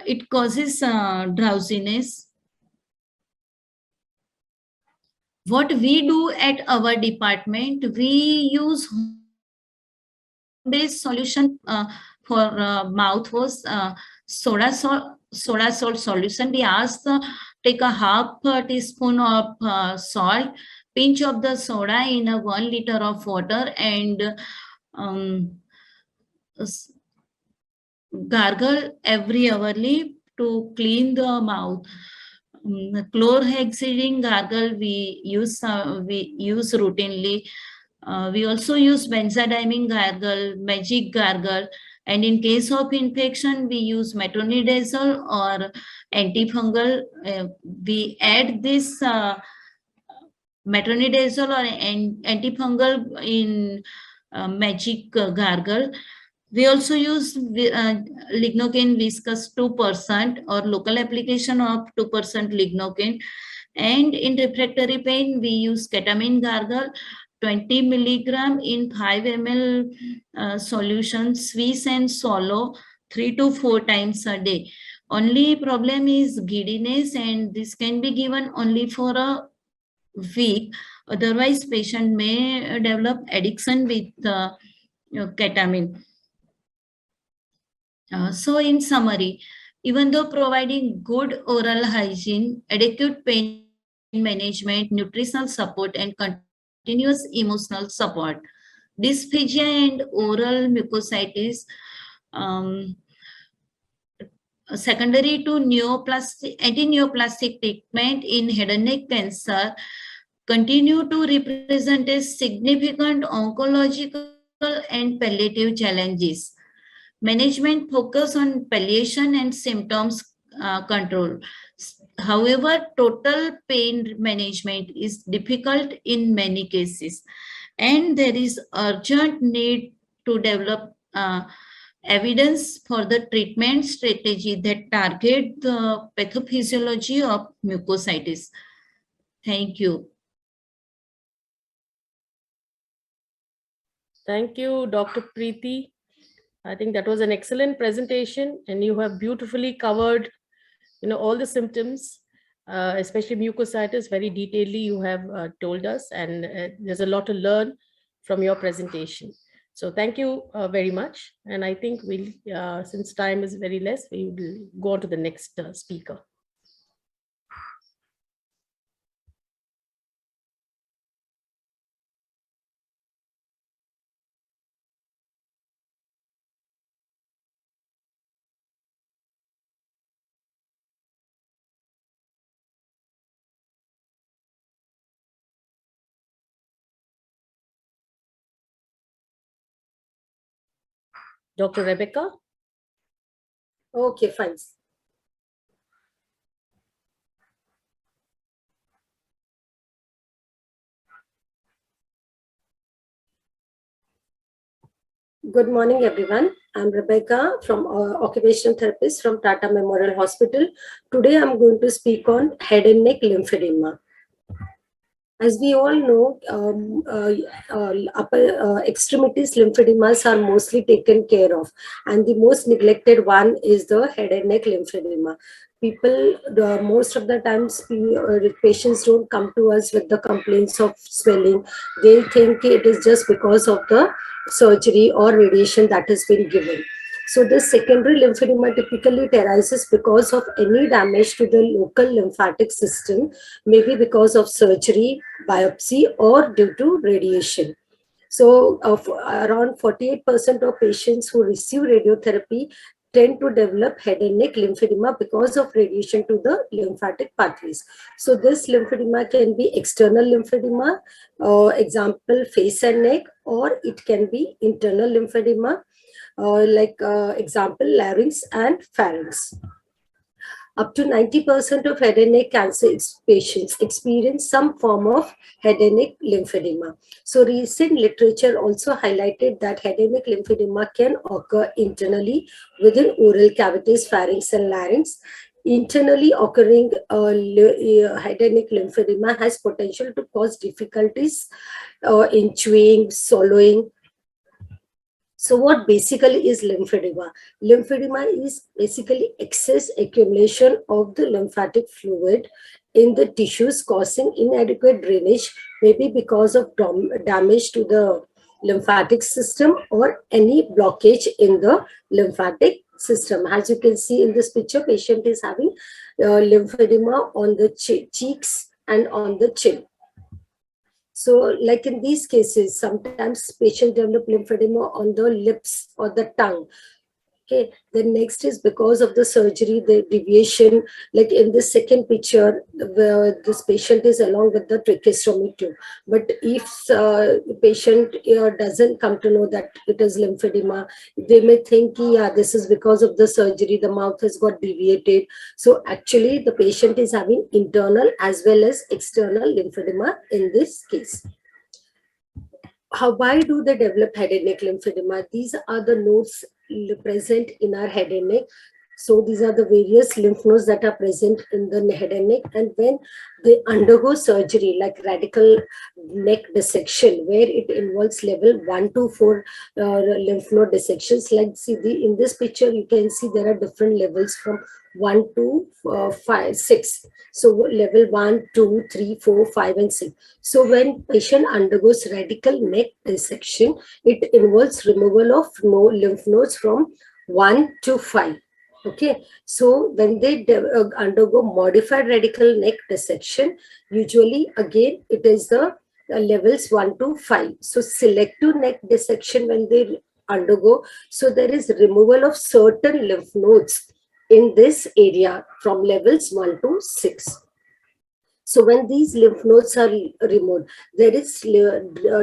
it causes drowsiness. What we do at our department, we use home-based solution for mouthwash, soda salt solution. We ask take a half teaspoon of salt, pinch of the soda in a 1 liter of water, and gargle every hourly to clean the mouth. Chlorhexidine gargle we use routinely. We also use benzodiazepine gargle, magic gargle, and in case of infection, we use metronidazole or antifungal. We add this metronidazole or antifungal in magic gargle. We also use lignocaine viscous 2% or local application of 2% lignocaine. And in refractory pain, we use ketamine gargle, 20 milligram in 5 ml solution, squeeze and swallow 3 to 4 times a day. Only problem is giddiness, and this can be given only for a week. Otherwise, patient may develop addiction with ketamine. So in summary, even though providing good oral hygiene, adequate pain management, nutritional support, and continuous emotional support, dysphagia and oral mucositis, secondary to anti-neoplastic treatment in head and neck cancer, continue to represent a significant oncological and palliative challenges. Management focus on palliation and symptoms control. However, total pain management is difficult in many cases, and there is urgent need to develop evidence for the treatment strategy that target the pathophysiology of mucositis. Thank you. Thank you, Dr. Preeti. I think that was an excellent presentation, and you have beautifully covered, all the symptoms, especially mucositis, very detailedly you have told us, and there's a lot to learn from your presentation. So thank you very much. And I think we'll, since time is very less, we will go on to the next speaker. Dr. Rebecca? Okay, fine. Good morning, everyone. I'm Rebecca from occupational therapist from Tata Memorial Hospital. Today, I'm going to speak on head and neck lymphedema. As we all know, upper extremities lymphedemas are mostly taken care of, and the most neglected one is the head and neck lymphedema. People, most of the times, patients don't come to us with the complaints of swelling. They think it is just because of the surgery or radiation that has been given. So this secondary lymphedema typically arises because of any damage to the local lymphatic system, maybe because of surgery, biopsy, or due to radiation. So around 48% of patients who receive radiotherapy tend to develop head and neck lymphedema because of radiation to the lymphatic pathways. So this lymphedema can be external lymphedema, example face and neck, or it can be internal lymphedema, example larynx and pharynx. Up to 90% of head and neck cancer patients experience some form of head and neck lymphedema. So recent literature also highlighted that head and neck lymphedema can occur internally within oral cavities, pharynx and larynx. Internally occurring head and neck lymphedema has potential to cause difficulties in chewing, swallowing. So what basically is lymphedema? Lymphedema is basically excess accumulation of the lymphatic fluid in the tissues causing inadequate drainage, maybe because of damage to the lymphatic system or any blockage in the lymphatic system. As you can see in this picture, patient is having lymphedema on the cheeks and on the chin. So like in these cases, sometimes patients develop lymphedema on the lips or the tongue. Okay, then next is because of the surgery, the deviation, like in the second picture, where this patient is along with the tracheostomy tube. But if the patient doesn't come to know that it is lymphedema, they may think, yeah, this is because of the surgery, the mouth has got deviated. So actually the patient is having internal as well as external lymphedema in this case. Why do they develop head and neck lymphedema? These are the nodes present in our head and neck. So these are the various lymph nodes that are present in the head and neck. And when they undergo surgery like radical neck dissection, where it involves level 1 to 4 lymph node dissections, like see in this picture, you can see there are different levels from 1 to 5, 6. So level 1, 2, 3, 4, 5, and 6. So when patient undergoes radical neck dissection, it involves removal of lymph nodes from 1 to 5. Okay, so when they undergo modified radical neck dissection, usually again it is the levels 1 to 5. So selective neck dissection, when they undergo, so there is removal of certain lymph nodes in this area from levels 1 to 6. So when these lymph nodes are removed, there is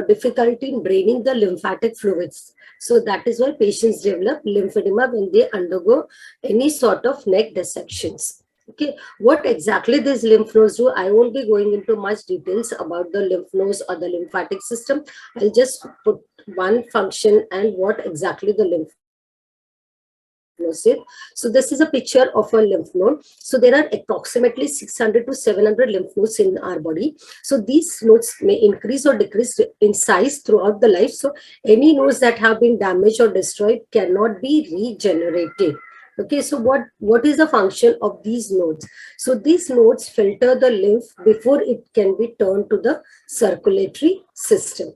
difficulty in draining the lymphatic fluids. So that is why patients develop lymphedema when they undergo any sort of neck dissections. Okay, what exactly these lymph nodes do, I won't be going into much details about the lymph nodes or the lymphatic system. I'll just put one function and what exactly the lymph. So this is a picture of a lymph node. So there are approximately 600 to 700 lymph nodes in our body. So these nodes may increase or decrease in size throughout the life. So any nodes that have been damaged or destroyed cannot be regenerated. Okay, so what is the function of these nodes? So these nodes filter the lymph before it can be turned to the circulatory system.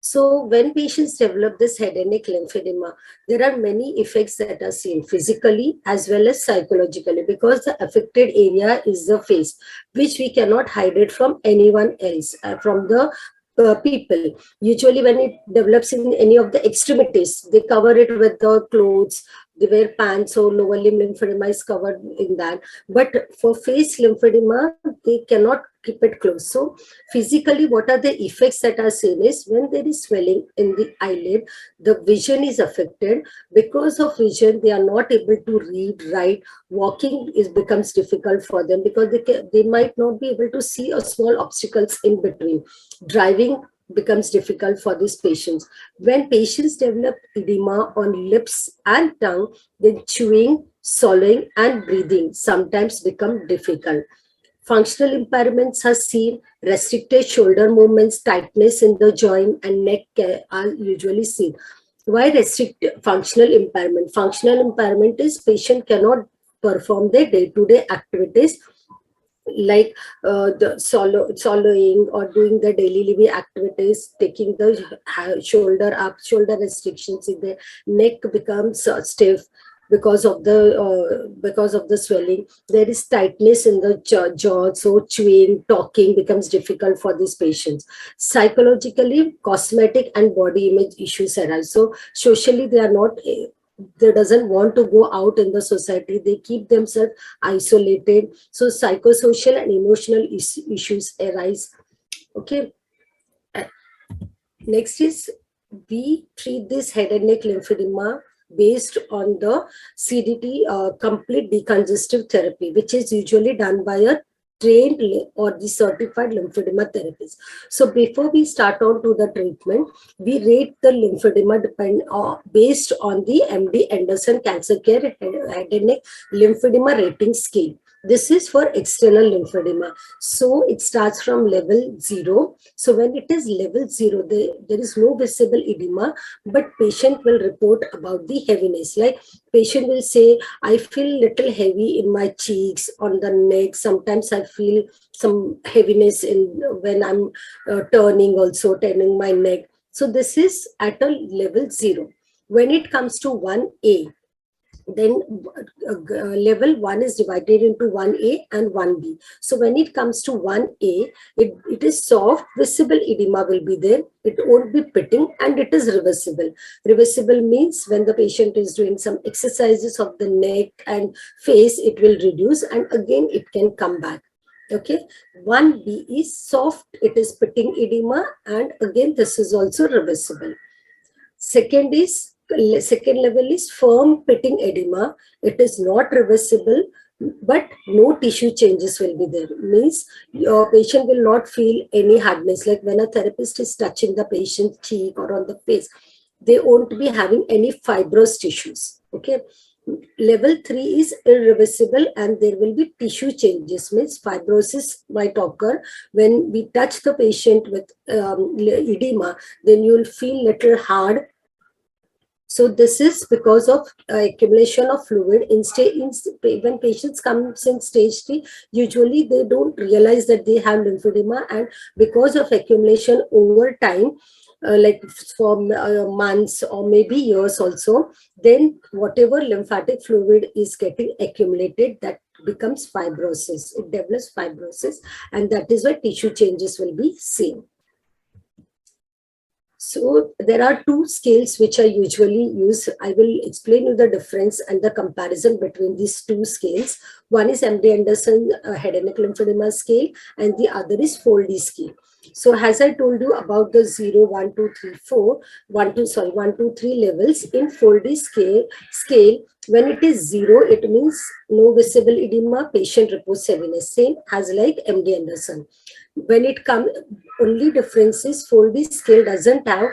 So when patients develop this head and neck lymphedema, there are many effects that are seen physically as well as psychologically, because the affected area is the face, which we cannot hide it from anyone else, from the people. Usually when it develops in any of the extremities, they cover it with the clothes, they wear pants, or lower limb lymphedema is covered in that. But for face lymphedema, they cannot keep it closed. So physically, what are the effects that are seen is when there is swelling in the eyelid, the vision is affected. Because of vision, they are not able to read, write. Walking becomes difficult for them because they might not be able to see a small obstacles in between. Driving becomes difficult for these patients. When patients develop edema on lips and tongue, then chewing, swallowing, and breathing sometimes become difficult. Functional impairments are seen. Restricted shoulder movements, tightness in the joint and neck are usually seen. Why restricted functional impairment? Functional impairment is patient cannot perform their day-to-day activities like the swallowing or doing the daily living activities, taking the shoulder up, shoulder restrictions in the neck becomes stiff because of the swelling. There is tightness in the jaw, so chewing, talking becomes difficult for these patients. Psychologically, cosmetic and body image issues arise. So socially, they doesn't want to go out in the society. They keep themselves isolated. So psychosocial and emotional issues arise. Okay. Next is, we treat this head and neck lymphedema based on the CDT, complete decongestive therapy, which is usually done by a trained or the certified lymphedema therapist. So before we start on to the treatment, we rate the lymphedema based on the MD Anderson Cancer Care Head and Neck Lymphedema Rating Scale. This is for external lymphedema. So it starts from level 0. So when it is level 0, there is no visible edema, but patient will report about the heaviness. Like patient will say, I feel little heavy in my cheeks, on the neck. Sometimes I feel some heaviness when I'm turning my neck. So this is at a level 0. When it comes to 1A, then level 1 is divided into 1A and 1B. So when it comes to 1A, it is soft, visible edema will be there. It won't be pitting, and it is reversible. Reversible means when the patient is doing some exercises of the neck and face, it will reduce and again it can come back. Okay. 1B is soft, it is pitting edema, and again this is also reversible. Second level is firm pitting edema. It is not reversible, but no tissue changes will be there. Means your patient will not feel any hardness. Like when a therapist is touching the patient's cheek or on the face, they won't be having any fibrous tissues. Okay. Level 3 is irreversible, and there will be tissue changes. Means fibrosis might occur when we touch the patient with edema. Then you will feel little hard. So this is because of accumulation of fluid. When patients come in stage 3, usually they don't realize that they have lymphedema, and because of accumulation over time, like for months or maybe years also, then whatever lymphatic fluid is getting accumulated, that becomes fibrosis. It develops fibrosis, and that is why tissue changes will be seen. So there are 2 scales which are usually used. I will explain you the difference and the comparison between these 2 scales. One is MD Anderson Head and Neck Lymphedema scale, and the other is 4D scale. So as I told you about the 0, 1, 2, 3, 4, 1, 2, 3 levels in 4D scale, when it is 0, it means no visible edema, patient reports heaviness, same as like MD Anderson. When it comes, only difference is 4D scale doesn't have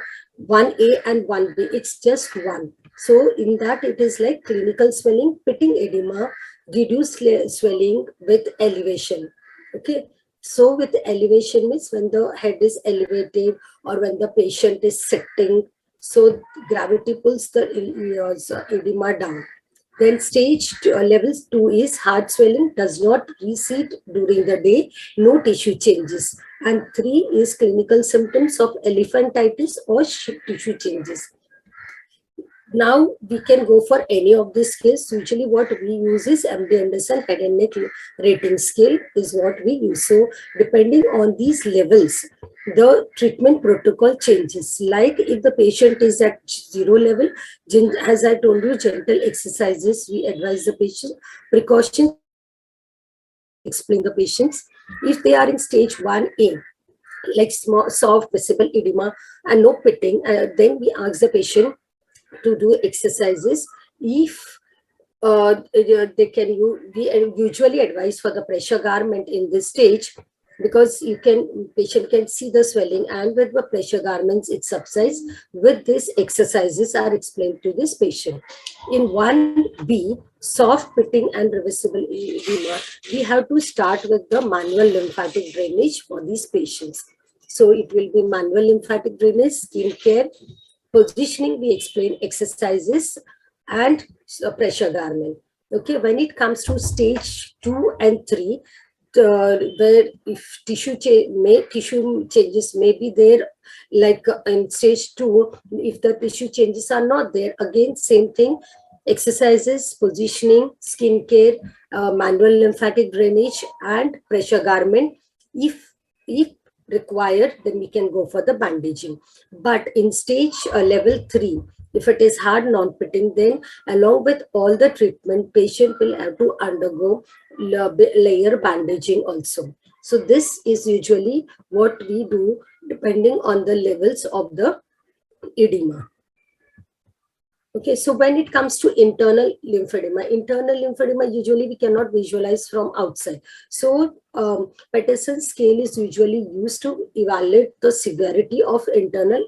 1A and 1B, it's just 1. So in that, it is like clinical swelling, pitting edema, reduced swelling with elevation. Okay. So with elevation means when the head is elevated or when the patient is sitting, so gravity pulls the edema down. Then level 2 is heart swelling, does not recede during the day, no tissue changes. And 3 is clinical symptoms of elephantitis or tissue changes. Now we can go for any of these scales. Usually what we use is MD Anderson Head and Neck Rating Scale is what we use. So depending on these levels, the treatment protocol changes. Like if the patient is at 0 level, as I told you, gentle exercises, we advise the patient, precautions, explain the patients. If they are in stage 1A, like small, soft, visible edema and no pitting, then we ask the patient to do exercises. If they can, we usually advise for the pressure garment in this stage, because patient can see the swelling, and with the pressure garments it subsides. With this, exercises are explained to this patient. In 1B, soft pitting and reversible edema, we have to start with the manual lymphatic drainage for these patients. So it will be manual lymphatic drainage, skin care, positioning, we explain exercises, and pressure garment. Okay, when it comes to stage 2 and 3, where if tissue changes may be there, like in stage 2, if the tissue changes are not there, again same thing, exercises, positioning, skin care, manual lymphatic drainage, and pressure garment. If required, then we can go for the bandaging. But in stage level 3, if it is hard non-pitting, then along with all the treatment, patient will have to undergo layer bandaging also. So this is usually what we do depending on the levels of the edema. Okay, so when it comes to internal lymphedema usually we cannot visualize from outside. So Peterson scale is usually used to evaluate the severity of internal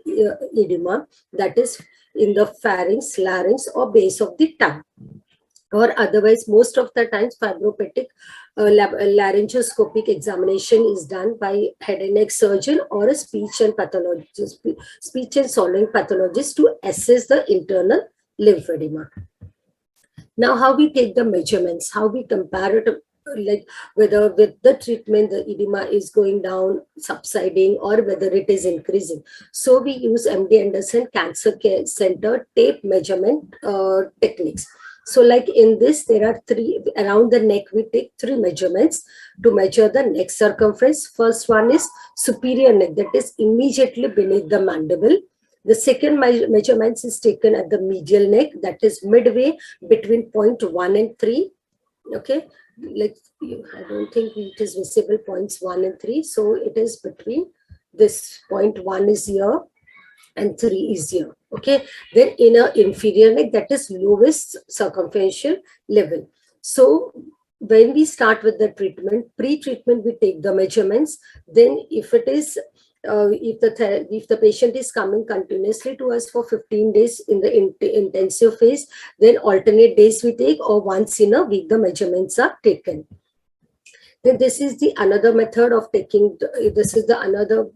edema, that is in the pharynx, larynx, or base of the tongue. Or otherwise, most of the times fibropatic laryngoscopic examination is done by head and neck surgeon or a speech and swallowing pathologist to assess the internal lymphedema. Now, how we take the measurements, how we compare it, like whether with the treatment the edema is going down, subsiding, or whether it is increasing. So we use MD Anderson Cancer Care Center tape measurement techniques. So like in this, there are 3, around the neck, we take 3 measurements to measure the neck circumference. First one is superior neck, that is immediately beneath the mandible. The second measurement is taken at the medial neck, that is midway between point 1 and 3. Okay, like I don't think it is visible points 1 and 3. So it is between this point 1 is here and 3 is here. Okay, then in a inferior neck, that is lowest circumferential level. So when we start with the treatment, pre-treatment, we take the measurements. Then if it is if the patient is coming continuously to us for 15 days in the intensive phase, then alternate days we take, or once in a week the measurements are taken. Then this is the another method of taking, this is the another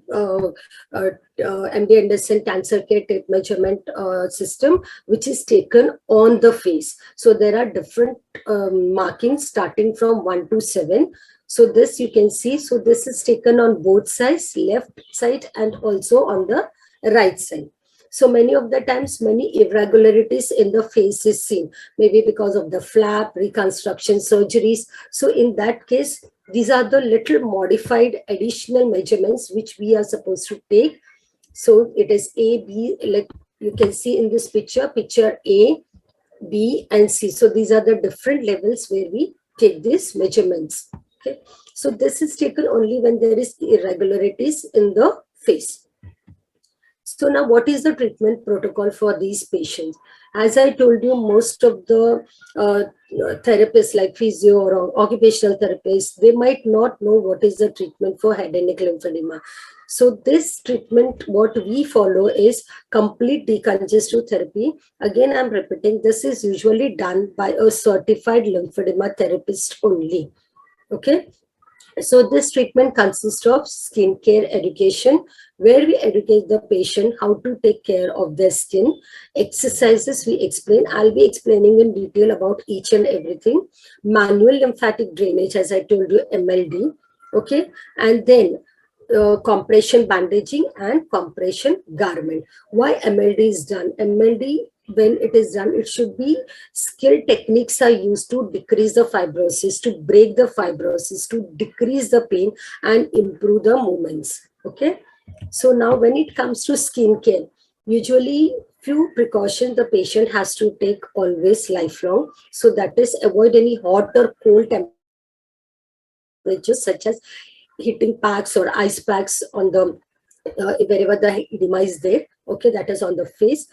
MD Anderson Cancer Care tape measurement system, which is taken on the face. So there are different markings starting from 1 to 7. So this you can see, so this is taken on both sides, left side and also on the right side. So many of the times, many irregularities in the face is seen, maybe because of the flap, reconstruction surgeries. So in that case, these are the little modified additional measurements which we are supposed to take. So it is A, B, like you can see in this picture A, B, and C. So these are the different levels where we take these measurements. Okay, so this is taken only when there is irregularities in the face. So now what is the treatment protocol for these patients? As I told you, most of the therapists like physio or occupational therapists, they might not know what is the treatment for head and neck lymphedema. So this treatment, what we follow is complete decongestive therapy. Again, I'm repeating, this is usually done by a certified lymphedema therapist only. Okay. So this treatment consists of skincare education, where we educate the patient how to take care of their skin. Exercises we explain. I'll be explaining in detail about each and everything. Manual lymphatic drainage, as I told you, MLD. Okay. And then compression bandaging and compression garment. Why MLD is done? MLD, when it is done, it should be skilled techniques are used to decrease the fibrosis, to break the fibrosis, to decrease the pain and improve the movements. Okay. So now when it comes to skin care, usually few precautions the patient has to take always lifelong. So that is avoid any hot or cold temperatures such as heating packs or ice packs on the wherever the edema is there. Okay, that is on the face.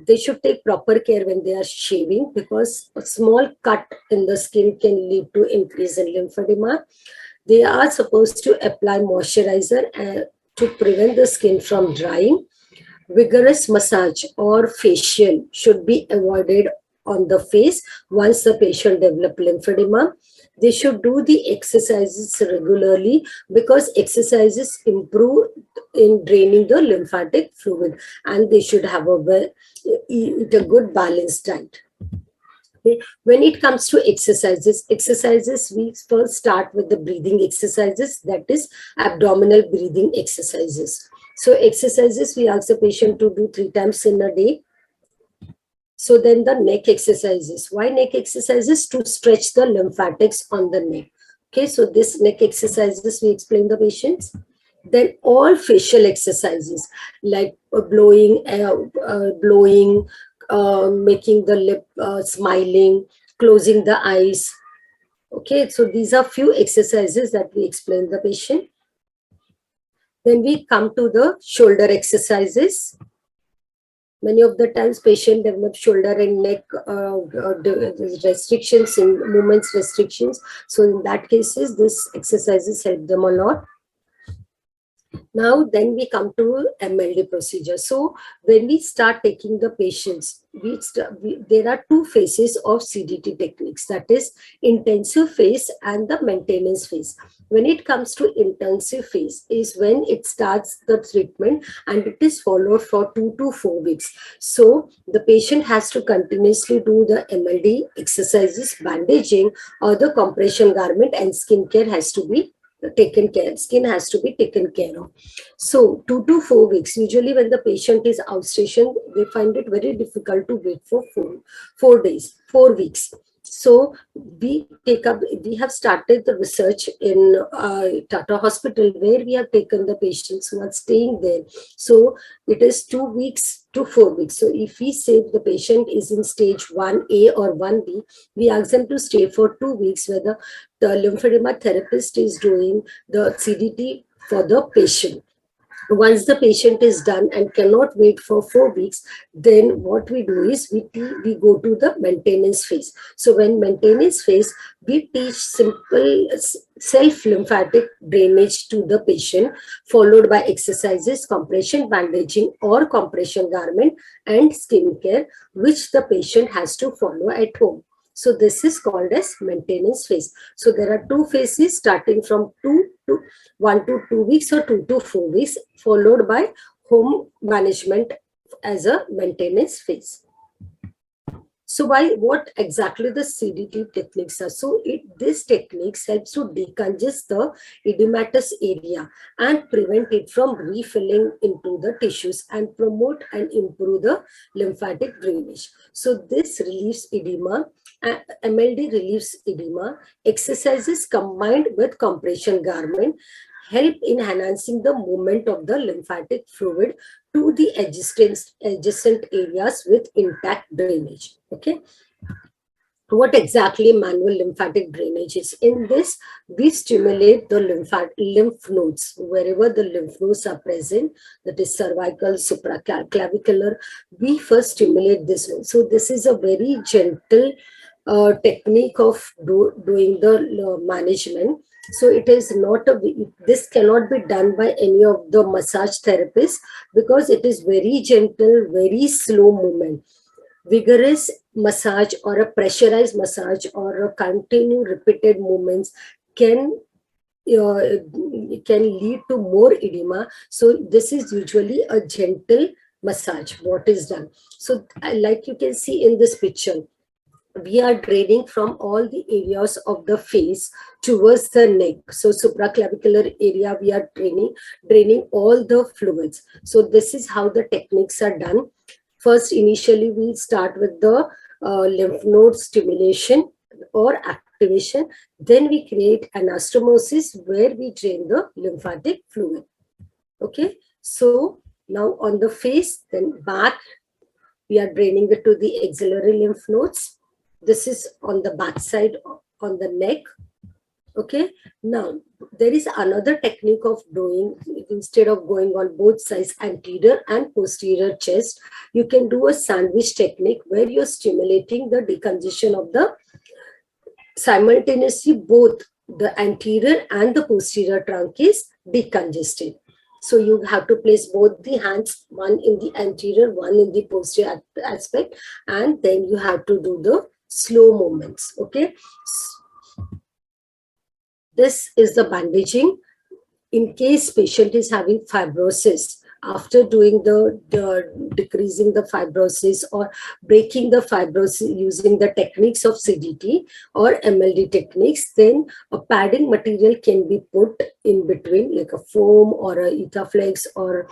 They should take proper care when they are shaving, because a small cut in the skin can lead to increase in lymphedema. They are supposed to apply moisturizer to prevent the skin from drying. Vigorous massage or facial should be avoided on the face once the patient develops lymphedema. They should do the exercises regularly, because exercises improve in draining the lymphatic fluid, and they should have eat a good balanced diet. Okay. When it comes to exercises, we first start with the breathing exercises, that is abdominal breathing exercises. So exercises we ask the patient to do 3 times in a day. So then the neck exercises. Why neck exercises? To stretch the lymphatics on the neck. Okay, so this neck exercises we explain the patients. Then all facial exercises like blowing, making the lip smiling, closing the eyes. Okay, so these are few exercises that we explain the patient. Then we come to the shoulder exercises. Many of the times patient develop shoulder and neck restrictions, in movements restrictions. So in that cases, this exercises help them a lot. Now, then we come to MLD procedure. So when we start taking the patients, there are 2 phases of CDT techniques, that is intensive phase and the maintenance phase. When it comes to intensive phase is when it starts the treatment and it is followed for 2 to 4 weeks. So the patient has to continuously do the MLD exercises, bandaging or the compression garment, and skincare has to be taken care, skin has to be taken care of. So 2 to 4 weeks, usually when the patient is outstation, they find it very difficult to wait for 4 weeks. So we have started the research in Tata Hospital, where we have taken the patients who are staying there. So it is 2 weeks to 4 weeks. So if we say the patient is in stage 1A or 1B, we ask them to stay for 2 weeks, where the lymphedema therapist is doing the CDT for the patient. Once the patient is done and cannot wait for 4 weeks, then what we do is we go to the maintenance phase. So when maintenance phase, we teach simple self-lymphatic drainage to the patient, followed by exercises, compression bandaging or compression garment, and skincare, which the patient has to follow at home. So this is called as maintenance phase. So there are 2 phases starting from 1 to 2 weeks or 2 to 4 weeks, followed by home management as a maintenance phase. So what exactly the CDT techniques are? So this techniques helps to decongest the edematous area and prevent it from refilling into the tissues and promote and improve the lymphatic drainage. So this relieves edema. MLD relieves edema. Exercises combined with compression garment help in enhancing the movement of the lymphatic fluid to the adjacent areas with intact drainage. Okay. What exactly manual lymphatic drainage is? In this, we stimulate the lymph nodes wherever the lymph nodes are present, that is cervical, supraclavicular. We first stimulate this one. So this is a very gentle technique of doing the management. So it is not this cannot be done by any of the massage therapists, because it is very gentle, very slow movement. Vigorous massage or a pressurized massage or a continued repeated movements can lead to more edema. So this is usually a gentle massage what is done. So like you can see in this picture, we are draining from all the areas of the face towards the neck. So supraclavicular area, we are draining all the fluids. So this is how the techniques are done. First, initially, we start with the lymph node stimulation or activation. Then we create anastomosis, where we drain the lymphatic fluid. Okay, so now on the face, then back, we are draining it to the axillary lymph nodes. This is on the back side, on the neck. Okay, now there is another technique of doing, instead of going on both sides, anterior and posterior chest, you can do a sandwich technique where you're stimulating the decongestion of the simultaneously both the anterior and the posterior trunk is decongested. So you have to place both the hands, one in the anterior, one in the posterior aspect, and then you have to do the slow movements. Okay. This is the bandaging. In case patient is having fibrosis, after doing the decreasing the fibrosis or breaking the fibrosis using the techniques of CDT or MLD techniques, then a padding material can be put in between, like a foam or a Ethaflex or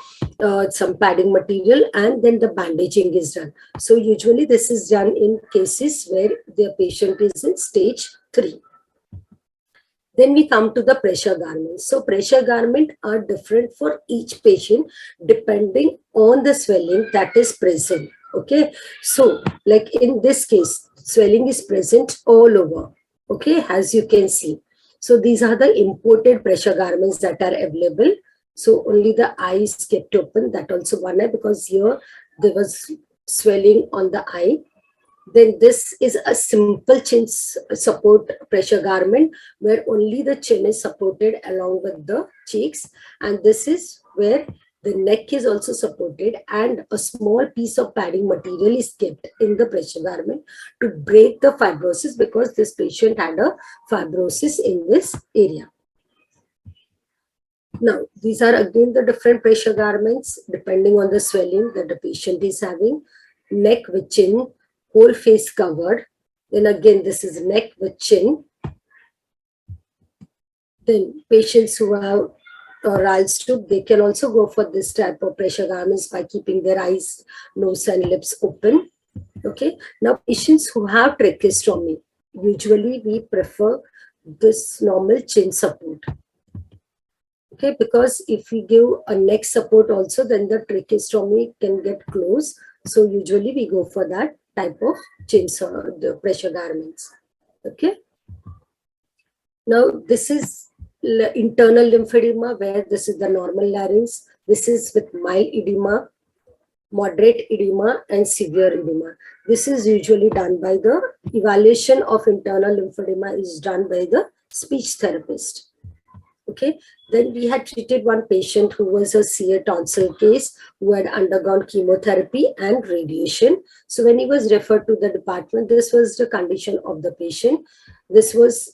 some padding material, and then the bandaging is done. So usually this is done in cases where the patient is in stage 3. Then we come to the pressure garments. So pressure garment are different for each patient depending on the swelling that is present. Okay. So like in this case, swelling is present all over. Okay. As you can see. So these are the imported pressure garments that are available. So only the eye is kept open. That also one eye, because here there was swelling on the eye. Then this is a simple chin support pressure garment where only the chin is supported along with the cheeks. And this is where the neck is also supported and a small piece of padding material is kept in the pressure garment to break the fibrosis, because this patient had a fibrosis in this area. Now, these are again the different pressure garments depending on the swelling that the patient is having. Neck with chin, whole face covered. Then again, this is neck with chin. Then patients who have Ral's tube, they can also go for this type of pressure garments by keeping their eyes, nose and lips open. Okay. Now patients who have tracheostomy, usually we prefer this normal chin support. Okay, because if we give a neck support also, then the tracheostomy can get close. So usually we go for that type of chin, the pressure garments. Okay. Now this is internal lymphedema, where this is the normal larynx. This is with mild edema, moderate edema, and severe edema. This is usually done by the evaluation of internal lymphedema is done by the speech therapist. Okay. Then we had treated one patient who was a CA tonsil case who had undergone chemotherapy and radiation. So when he was referred to the department, this was the condition of the patient. This was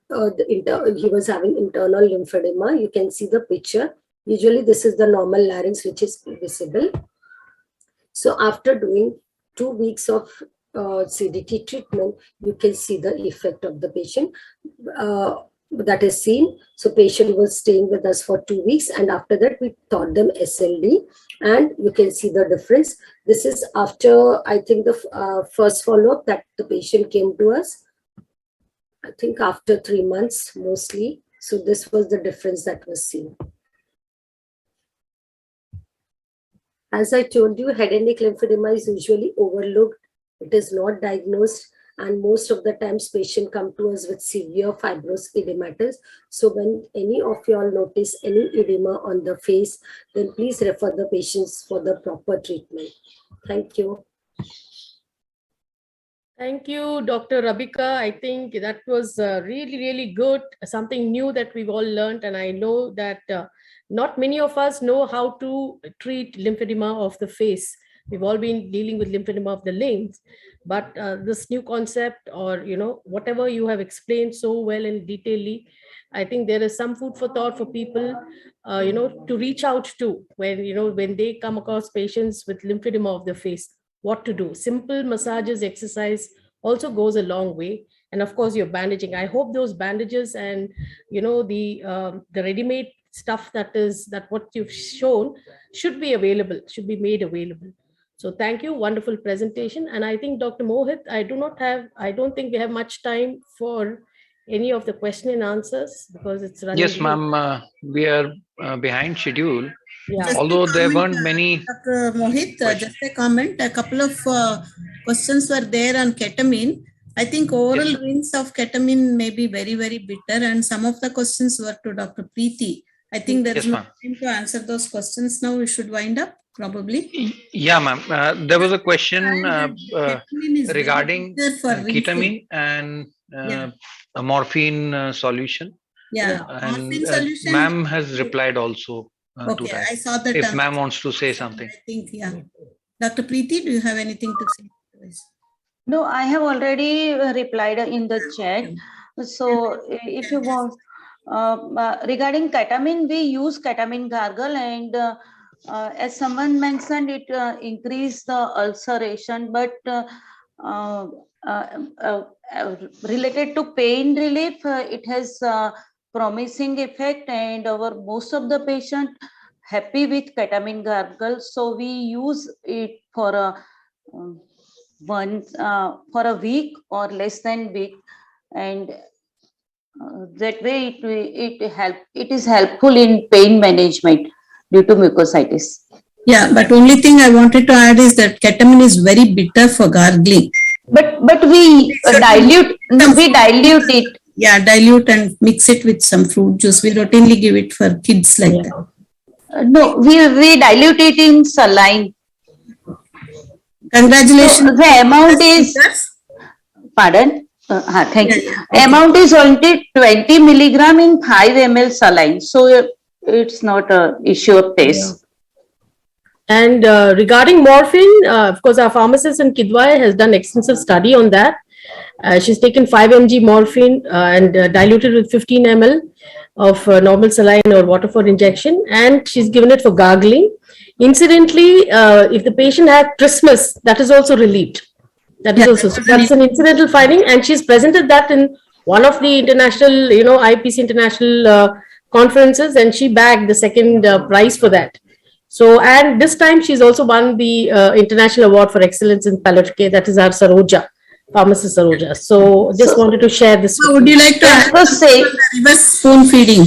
he was having internal lymphedema. You can see the picture. Usually this is the normal larynx which is visible. So after doing 2 weeks of CDT treatment, you can see the effect of the patient. That is seen. So patient was staying with us for 2 weeks, and after that we taught them SLD, and you can see the difference. This is after, I think, the first follow-up that the patient came to us, I think after 3 months mostly. So this was the difference that was seen. As I told you, head and neck lymphedema is usually overlooked. It is not diagnosed. And most of the times patients come to us with severe fibrous edematous. So when any of you all notice any edema on the face, then please refer the patients for the proper treatment. Thank you. Thank you, Dr. Rabika. I think that was really, really good. Something new that we've all learned. And I know that not many of us know how to treat lymphedema of the face. We've all been dealing with lymphedema of the limbs, but this new concept, or, whatever you have explained so well and detailedly, I think there is some food for thought for people, to reach out to when they come across patients with lymphedema of the face, what to do. Simple massages, exercise also goes a long way. And of course, your bandaging. I hope those bandages and, the ready-made stuff that what you've shown should be made available. So thank you, wonderful presentation. And I think Dr. Mohit, I don't think we have much time for any of the question and answers because it's running. Yes, ma'am. We are behind schedule. Yeah. Just a Although there comment, weren't many Dr. Mohit, questions. just a comment. A couple of questions were there on ketamine. I think oral Yes. rinse of ketamine may be very, very bitter, and some of the questions were to Dr. Preeti. I think there is Yes, no ma'am. time to answer those questions now. We should wind up, probably. Yeah, ma'am. There was a question Ketamine is very regarding bitter for rinsing. ketamine and Yeah. a morphine solution. Yeah, And morphine solution. ma'am has replied also to Okay, that. I saw that. If ma'am wants to say something. I think, yeah. Dr. Preeti, do you have anything to say? No, I have already replied in the chat. So if you want, regarding ketamine, we use ketamine gargle, and as someone mentioned, it increase the ulceration, but related to pain relief, it has promising effect, and our most of the patient happy with ketamine gargle. So we use it for a for a week or less than week, and that way it is helpful in pain management due to mucositis. Yeah, but only thing I wanted to add is that ketamine is very bitter for gargling. But we dilute it. Yeah, dilute and mix it with some fruit juice. We routinely give it for kids like that. No, we dilute it in saline. Congratulations. So the amount is, pardon? Thank you. Okay. Amount is only 20 milligram in 5 ml saline. So it's not an issue of taste. And regarding morphine, of course, our pharmacist in Kidwai has done extensive study on that. She's taken 5 mg morphine and diluted with 15 ml of normal saline or water for injection, and she's given it for gargling. Incidentally, if the patient had trismus, that is also relieved. That is also, so that's an incidental finding, and she's presented that in one of the international, IAPC international conferences, and she bagged the second prize for that. So, and this time she's also won the International Award for Excellence in Palliative Care. That is our Saroja, pharmacist Saroja. So, just wanted to share this. So would you like to add reverse spoon feeding,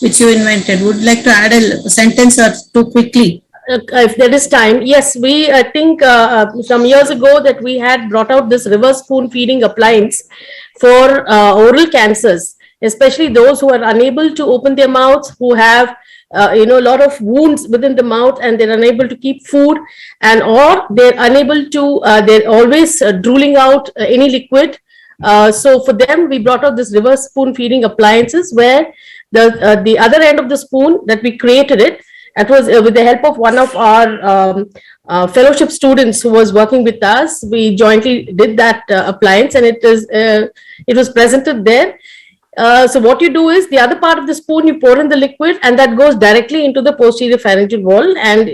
which you invented? Would you like to add a sentence or two quickly? If there is time, yes, I think some years ago that we had brought out this reverse spoon feeding appliance for oral cancers, especially those who are unable to open their mouths, who have a lot of wounds within the mouth, and they're unable to keep food, and or they're unable to, they're always drooling out any liquid. So for them, we brought out this reverse spoon feeding appliances where the other end of the spoon that we created it was with the help of one of our fellowship students who was working with us. We jointly did that appliance, and it was presented there. So what you do is the other part of the spoon you pour in the liquid, and that goes directly into the posterior pharyngeal wall, and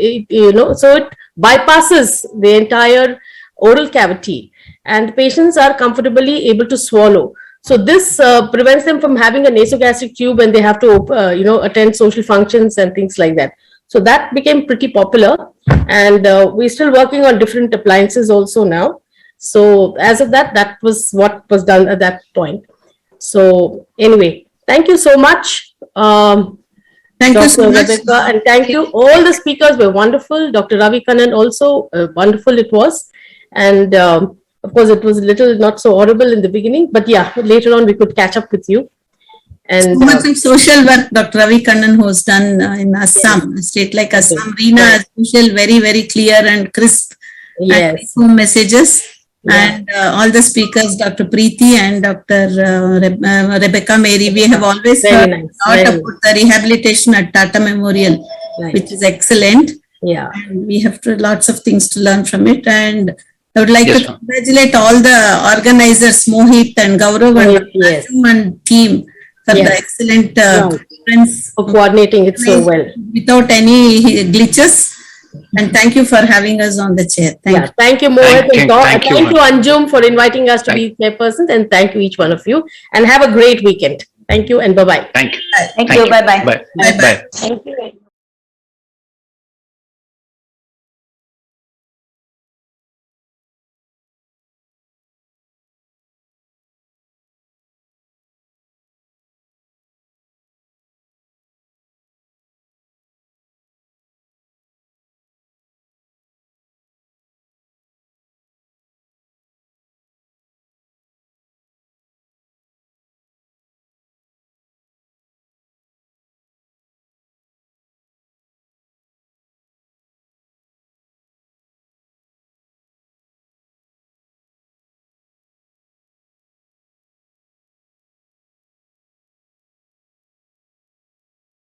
so it bypasses the entire oral cavity, and patients are comfortably able to swallow. So this prevents them from having a nasogastric tube when they have to attend social functions and things like that. So that became pretty popular, and we're still working on different appliances also now. So as of that, that was what was done at that point. So anyway, thank you so much, Thank Dr. you so much. Rebecca, and thank you. All the speakers were wonderful. Dr. Ravi Kannan also wonderful it was, and of course it was a little not so audible in the beginning, but yeah, later on we could catch up with you. And so much of social work Dr. Ravi Kannan who has done in Assam, a state like Assam. Reena, as usual, very, very clear and crisp and messages. Yeah. And all the speakers, Dr. Preeti and Dr. Rebecca Mary, we have always heard a lot about the rehabilitation at Tata Memorial, which is excellent. Yeah. And we have lots of things to learn from it. And I would like to congratulate all the organizers, Mohit and Gaurav and team for the excellent conference. For coordinating it so well. Without any glitches. And thank you for having us on the chair. Thank you, Mohit. Thank you, Anjum, for inviting us to be chairpersons, and thank you, each one of you. And have a great weekend. Thank you, and bye-bye. Thank you. Thank you. Bye-bye. Bye. Thank you.